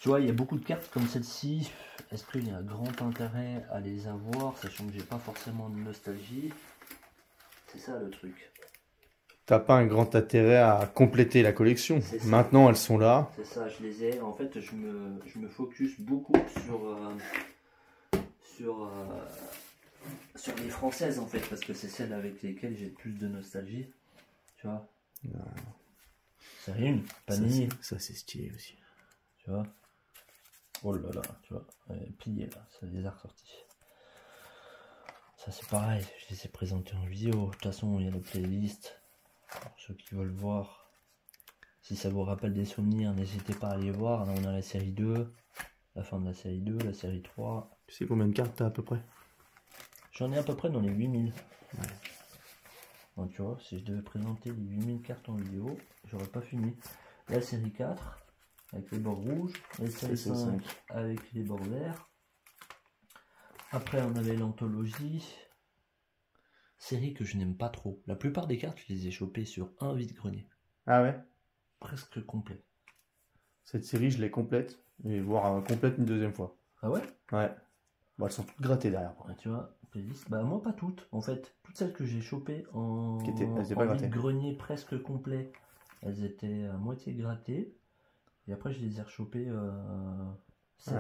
tu vois, il y a beaucoup de cartes comme celle-ci. Est-ce qu'il y a un grand intérêt à les avoir, sachant que j'ai pas forcément de nostalgie? C'est ça le truc. T'as pas un grand intérêt à compléter la collection. Maintenant, elles sont là. C'est ça, je les ai. En fait, je me focus beaucoup sur les françaises, en fait, parce que c'est celles avec lesquelles j'ai le plus de nostalgie. Tu vois. C'est une, Panini. Ça, c'est stylé aussi. Tu vois. Oh là là, tu vois. Plié là, ça les a ressortis. Ça, c'est pareil, je les ai présentés en vidéo. De toute façon, il y a la playlist. Pour ceux qui veulent voir, si ça vous rappelle des souvenirs, n'hésitez pas à aller voir. Là, on a la série 2, la fin de la série 2, la série 3. Tu sais combien de cartes t'as à peu près? J'en ai à peu près dans les 8000. Ouais. Donc, tu vois, si je devais présenter les 8000 cartes en vidéo, j'aurais pas fini. La série 4, avec les bords rouges. La série 5, avec les bords verts. Après, on avait l'anthologie. Série que je n'aime pas trop. La plupart des cartes, je les ai chopées sur un vide-grenier. Ah ouais? Presque complet. Cette série, je l'ai complète. Et voire complète une deuxième fois. Ah ouais? Ouais. Bon, elles sont toutes grattées derrière. Ouais, tu vois, playlist. Bah moi pas toutes. En fait, toutes celles que j'ai chopées en vide-grenier presque complet, elles étaient à moitié grattées. Et après, je les ai rechopées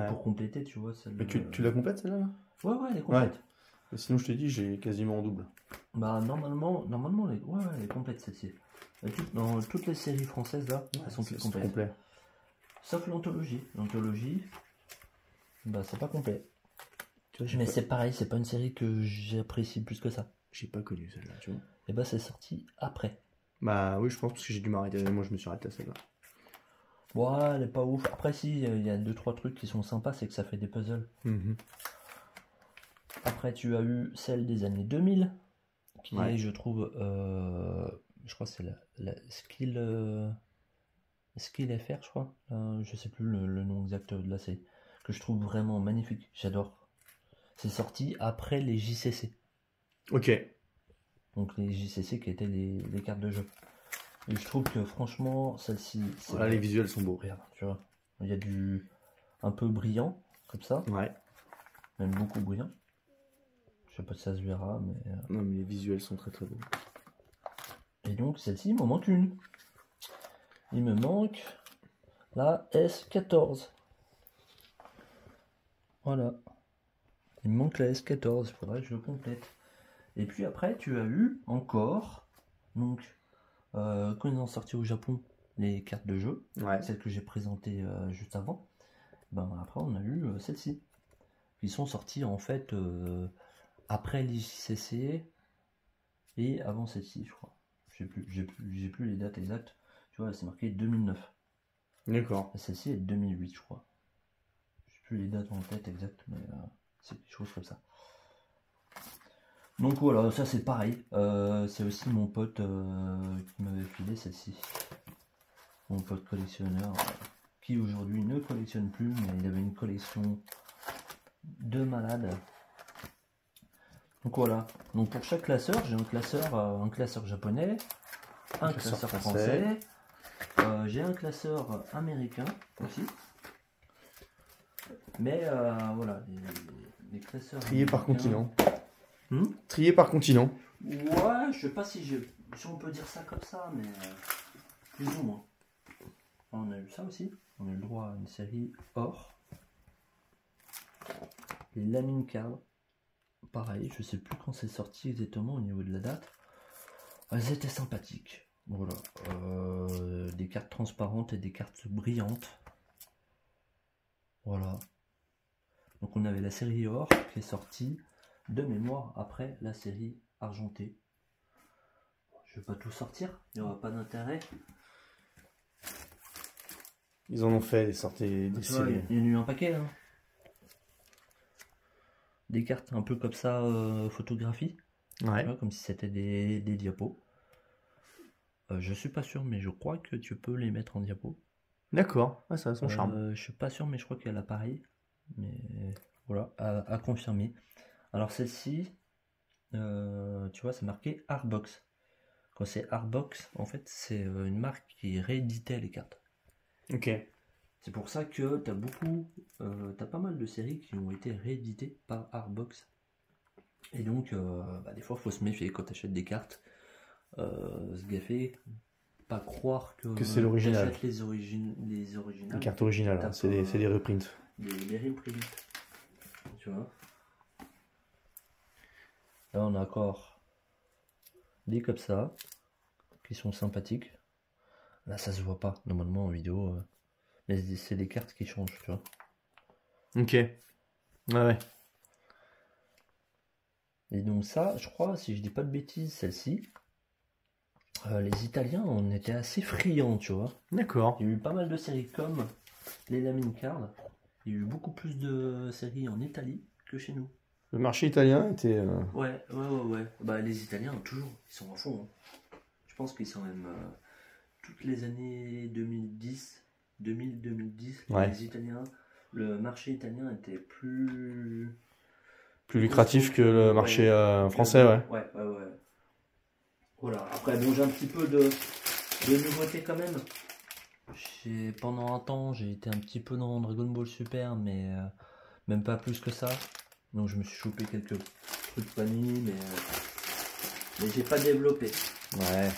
pour compléter, tu vois. Mais tu la complètes celle-là? Ouais, elle est complète. Ouais. Et sinon, je te dis, j'ai quasiment en double. Bah normalement elle est complète celle-ci. Dans toutes les séries françaises là, elles sont toutes complètes. Sauf l'anthologie. L'anthologie, bah c'est pas complet. Tu vois, mais c'est pareil, c'est pas une série que j'apprécie plus que ça. J'ai pas connu celle-là, tu vois. Et bah c'est sorti après. Bah oui, je pense parce que j'ai dû m'arrêter. Moi, je me suis arrêté à celle-là. Ouais, elle est pas ouf. Après, si, il y a 2-3 trucs qui sont sympas, c'est que ça fait des puzzles. Après, tu as eu celle des années 2000, qui est, je trouve, je crois que c'est la Skill FR, je crois. Je sais plus le nom exact de la série. Que je trouve vraiment magnifique. J'adore. C'est sorti après les JCC. Ok. Donc les JCC qui étaient les cartes de jeu. Et je trouve que franchement, celle-ci... Voilà, les visuels sont beaux. Regarde, tu vois. Il y a du... un peu brillant, comme ça. Ouais. Même beaucoup brillant. Je sais pas si ça se verra, mais... Non, mais les visuels sont très très beaux. Et donc, celle-ci, il m'en manque une. Il me manque la S14. Voilà. Il me manque la S14. Il faudrait que je le complète. Et puis après, tu as eu encore... Donc, quand ils ont sorti au Japon les cartes de jeu, celles que j'ai présentées juste avant, ben après on a eu celles-ci. Ils sont sortis en fait après l'ICC et avant celle-ci, je crois. J'ai plus les dates exactes. Tu vois, c'est marqué 2009. D'accord. Celle-ci est 2008, je crois. J'ai plus les dates en tête exactes, mais c'est quelque chose comme ça. Donc voilà, ça c'est pareil. C'est aussi mon pote qui m'avait filé celle-ci. Mon pote collectionneur qui aujourd'hui ne collectionne plus, mais il avait une collection de malade. Donc voilà. Donc pour chaque classeur, j'ai un classeur japonais, un classeur français, j'ai un classeur américain aussi. Mais voilà, les classeurs triés par continent. Trié par continent. Ouais, je sais pas si on peut dire ça comme ça, mais plus ou moins. On a eu ça aussi. On a eu le droit à une série or. Les Lamine Card. Pareil, je sais plus quand c'est sorti exactement au niveau de la date. Elles étaient sympathiques. Voilà. Des cartes transparentes et des cartes brillantes. Voilà. Donc on avait la série or qui est sortie de mémoire après la série argentée. Je vais pas tout sortir, il n'y aura pas d'intérêt. Ils en ont fait des sorties des séries. Il y en a eu un paquet. Hein. des cartes un peu comme ça, photographie, Ouais. tu vois, comme si c'était des diapos. Je suis pas sûr, mais je crois que tu peux les mettre en diapo. D'accord. Ouais, ça a son charme. Je suis pas sûr, mais je crois qu'il y a l'appareil. Mais voilà, à confirmer. Alors celle-ci, tu vois, c'est marqué Artbox. Quand c'est Artbox, en fait, c'est une marque qui rééditait les cartes. Ok. C'est pour ça que t'as pas mal de séries qui ont été rééditées par Artbox. Et donc, des fois, faut se méfier quand t'achètes des cartes. Se gaffer, pas croire Que c'est l'original. t'achètes les originales. Les cartes originales, hein, c'est des reprints. Des reprints. Tu vois. Là, on a encore des comme ça, qui sont sympathiques. Là, ça se voit pas, normalement, en vidéo. Mais c'est des cartes qui changent, tu vois. Ok. Ouais. Et donc ça, je crois, si je dis pas de bêtises, celle-ci, les Italiens, on était assez friands, tu vois. D'accord. Il y a eu pas mal de séries comme les Lamine Card. Il y a eu beaucoup plus de séries en Italie que chez nous. Le marché italien était... Ouais. Bah, les Italiens, toujours, ils sont à fond. Hein. Je pense qu'ils sont même... toutes les années 2010, Ouais. les Italiens, le marché italien était plus lucratif que le marché français, ouais. Ouais. Voilà. Après, bon, j'ai un petit peu de nouveauté quand même. Pendant un temps, j'ai été un petit peu dans Dragon Ball Super, mais même pas plus que ça. Donc je me suis chopé quelques trucs panini, mais j'ai pas développé. Ouais.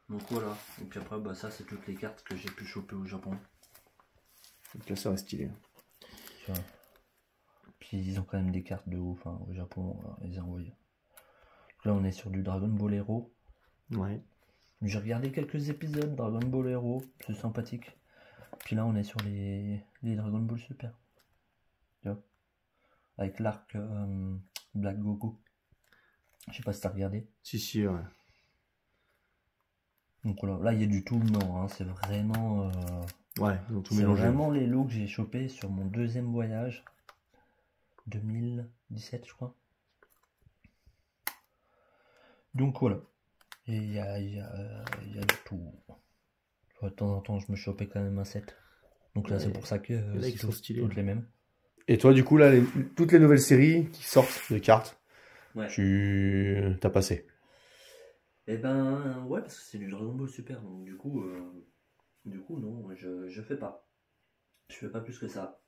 Donc voilà. Et puis après, ça c'est toutes les cartes que j'ai pu choper au Japon. Le classeur est stylé. Tu vois. Puis ils ont quand même des cartes de ouf, hein, au Japon, ils ont envoyé. Là on est sur du Dragon Ball Hero. Ouais. J'ai regardé quelques épisodes Dragon Ball Hero, c'est sympathique. Puis là on est sur les Dragon Ball Super. Tu vois. Avec l'arc Black Goku. Je sais pas si t'as regardé. Si, ouais. Donc voilà, là il y a du tout non, hein, c'est vraiment... ouais, ils ont tout c'est mélangé. vraiment les lots que j'ai chopés sur mon deuxième voyage. 2017 je crois. Donc voilà. Et il y a du tout. De temps en temps je me chopais quand même un set. Donc là Ouais. c'est pour ça que Là, ils sont c'est stylés. toutes les mêmes. Et toi, du coup, là, toutes les nouvelles séries qui sortent de cartes, Ouais. tu t'as passé. Eh ben ouais, parce que c'est du Dragon Ball Super, donc du coup non, je fais pas. Je fais pas plus que ça.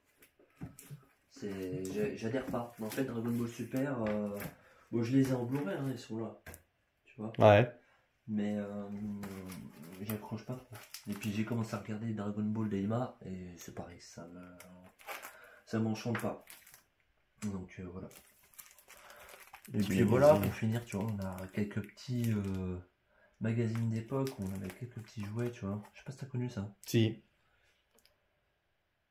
J'adhère pas. Mais en fait Dragon Ball Super, bon je les ai en Blu-ray, hein, ils sont là. Tu vois. Ouais. Mais j'accroche pas trop. Et puis j'ai commencé à regarder Dragon Ball Daima et c'est pareil, ça m'enchante pas. Donc voilà. Et puis voilà, pour finir, tu vois, on a quelques petits magazines d'époque où on avait quelques petits jouets, tu vois. Je sais pas si t'as connu ça. Si.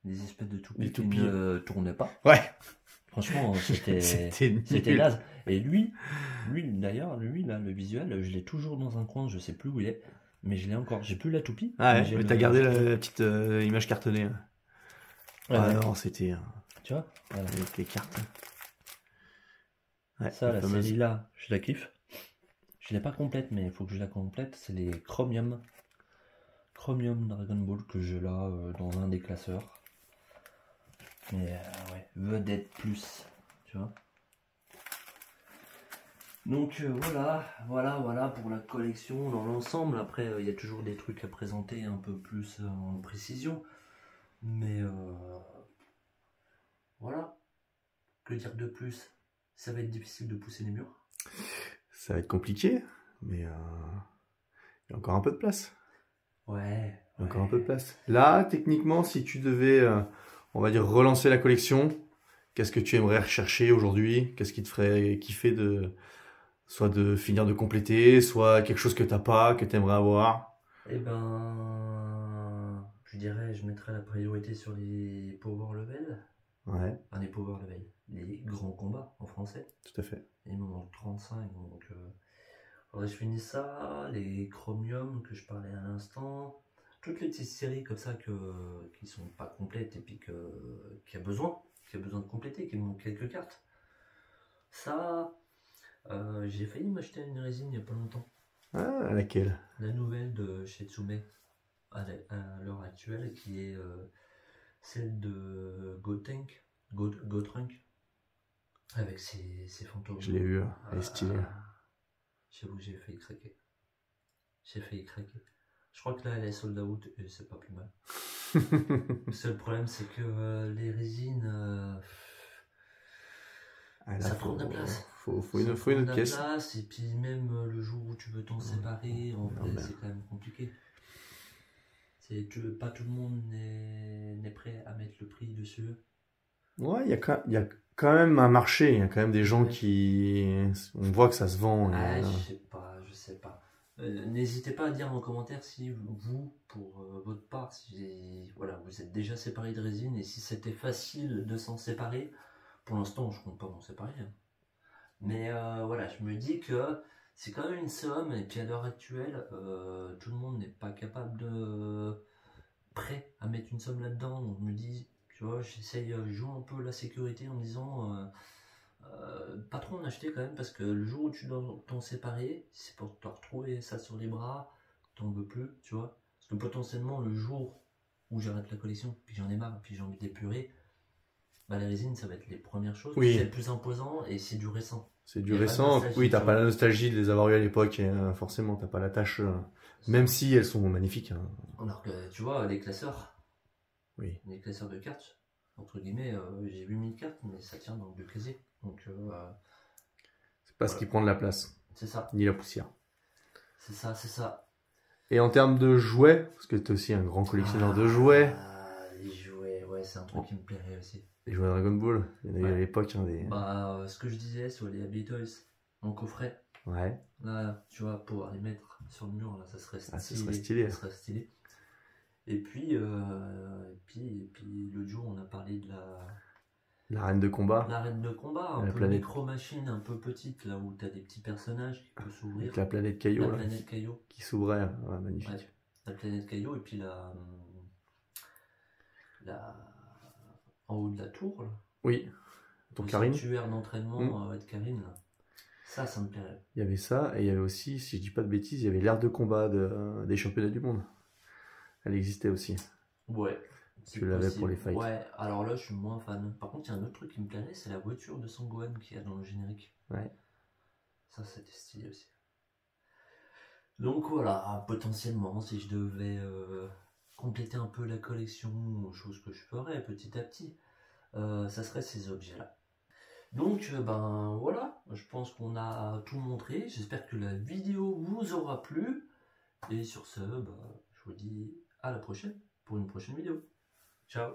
Des espèces de Des toupies qui toupies. ne tournaient pas. Ouais. Franchement, c'était nul. naze. Et lui d'ailleurs, là, le visuel, je l'ai toujours dans un coin, je sais plus où il est, mais je l'ai encore. J'ai plus la toupie. Ah ouais, j'ai mais t'as gardé la petite image cartonnée. Ouais, ouais. Non, c'était... Tu vois, voilà. avec les cartes. Ouais, Ça, la fameuse. série là, je la kiffe. Je l'ai pas complète, mais il faut que je la complète. C'est les Chromium Dragon Ball que j'ai là dans un des classeurs. Mais ouais, vedette plus, tu vois. Donc voilà pour la collection dans l'ensemble. Après, il y a toujours des trucs à présenter un peu plus en précision. Mais voilà. Que dire de plus? Ça va être difficile de pousser les murs. Ça va être compliqué, mais il y a encore un peu de place. Ouais. Il y a encore un peu de place. Là, techniquement, si tu devais, on va dire, relancer la collection, qu'est-ce que tu aimerais rechercher aujourd'hui? Qu'est-ce qui te ferait kiffer soit de finir de compléter, soit quelque chose que t'as pas, que tu aimerais avoir? Eh ben, je dirais, je mettrais la priorité sur les power level. Ouais. Enfin, les power level, les grands combats en français. Tout à fait. Il m'en manque 35, donc faudrait que je finisse ça, les chromium que je parlais à l'instant, toutes les petites séries comme ça qui sont pas complètes et puis qui a besoin de compléter, qui me manque quelques cartes. Ça, j'ai failli m'acheter une résine il n'y a pas longtemps. Ah, laquelle? La nouvelle de chez Tsume à l'heure actuelle, qui est celle de Gotrunk, avec ses fantômes. Je l'ai vu, elle est stylée. J'avoue, j'ai failli craquer. Je crois que là, elle est sold out et c'est pas plus mal. Le seul problème, c'est que les résines, ça prend de la place. Faut une autre pièce. Place, et puis même le jour où tu veux t'en séparer, en vrai, c'est quand même compliqué. Pas tout le monde n'est prêt à mettre le prix dessus. Ouais, il y a quand même un marché, il y a quand même des gens qui... On voit que ça se vend. Ah, je sais pas. N'hésitez pas à dire en commentaire si vous, pour votre part, si voilà, vous êtes déjà séparé de résine et si c'était facile de s'en séparer. Pour l'instant, je compte pas m'en séparer. Hein. Mais voilà, je me dis que c'est quand même une somme, et puis à l'heure actuelle, tout le monde n'est pas capable prêt à mettre une somme là-dedans. Donc je me dis, tu vois, j'essaye, je joue un peu la sécurité en me disant, pas trop en acheter quand même, parce que le jour où tu dois t'en séparer, c'est pour te retrouver ça sur les bras, t'en veux plus, tu vois. Parce que potentiellement, le jour où j'arrête la collection, puis j'en ai marre, puis j'ai envie d'épurer, bah la résine, ça va être les premières choses. Oui. C'est le plus imposant et c'est du récent. C'est du récent. Oui, t'as pas la nostalgie de les avoir eu à l'époque, et forcément, t'as pas la tâche, même si elles sont magnifiques. Hein. Alors que, tu vois, les classeurs, oui. Les classeurs de cartes, entre guillemets, j'ai 8000 cartes, mais ça tient dans 2 casiers. Donc, c'est pas ce qui prend de la place. C'est ça. Ni la poussière. C'est ça. Et en termes de jouets, parce que t'es aussi un grand collectionneur de jouets. Les jouets, ouais, c'est un truc qui me plairait aussi. Les jouets Dragon Ball, il y en a eu à l'époque. Hein, ce que je disais sur les Happy Toys, en coffret. Ouais. Là, tu vois, pouvoir les mettre sur le mur, là, ça serait stylé. Ça serait stylé. Ça serait stylé. Et puis l'autre jour, on a parlé de l'arène de combat. L'arène de combat, un peu micro-machine, un peu petite, là où tu as des petits personnages qui peuvent s'ouvrir. Avec la planète Caillot. La planète Caillot. Qui s'ouvrait, ouais, magnifique. Ouais, la planète Caillot, et puis en haut de la tour, là. Oui, tour Karine. Le sanctuaire d'entraînement de Karine, là. Ça me plairait. Il y avait ça, et il y avait aussi, si je dis pas de bêtises, il y avait l'aire de combat des championnats du monde. Elle existait aussi. Ouais. Tu l'avais pour les fights. Ouais, alors là je suis moins fan. Par contre, il y a un autre truc qui me plairait, c'est la voiture de Son Gohan qu'il y a dans le générique. Ouais. Ça, c'était stylé aussi. Donc voilà, potentiellement, si je devais compléter un peu la collection, chose que je ferais petit à petit, ça serait ces objets-là. Donc, voilà, je pense qu'on a tout montré. J'espère que la vidéo vous aura plu. Et sur ce, je vous dis à la prochaine pour une prochaine vidéo. Ciao!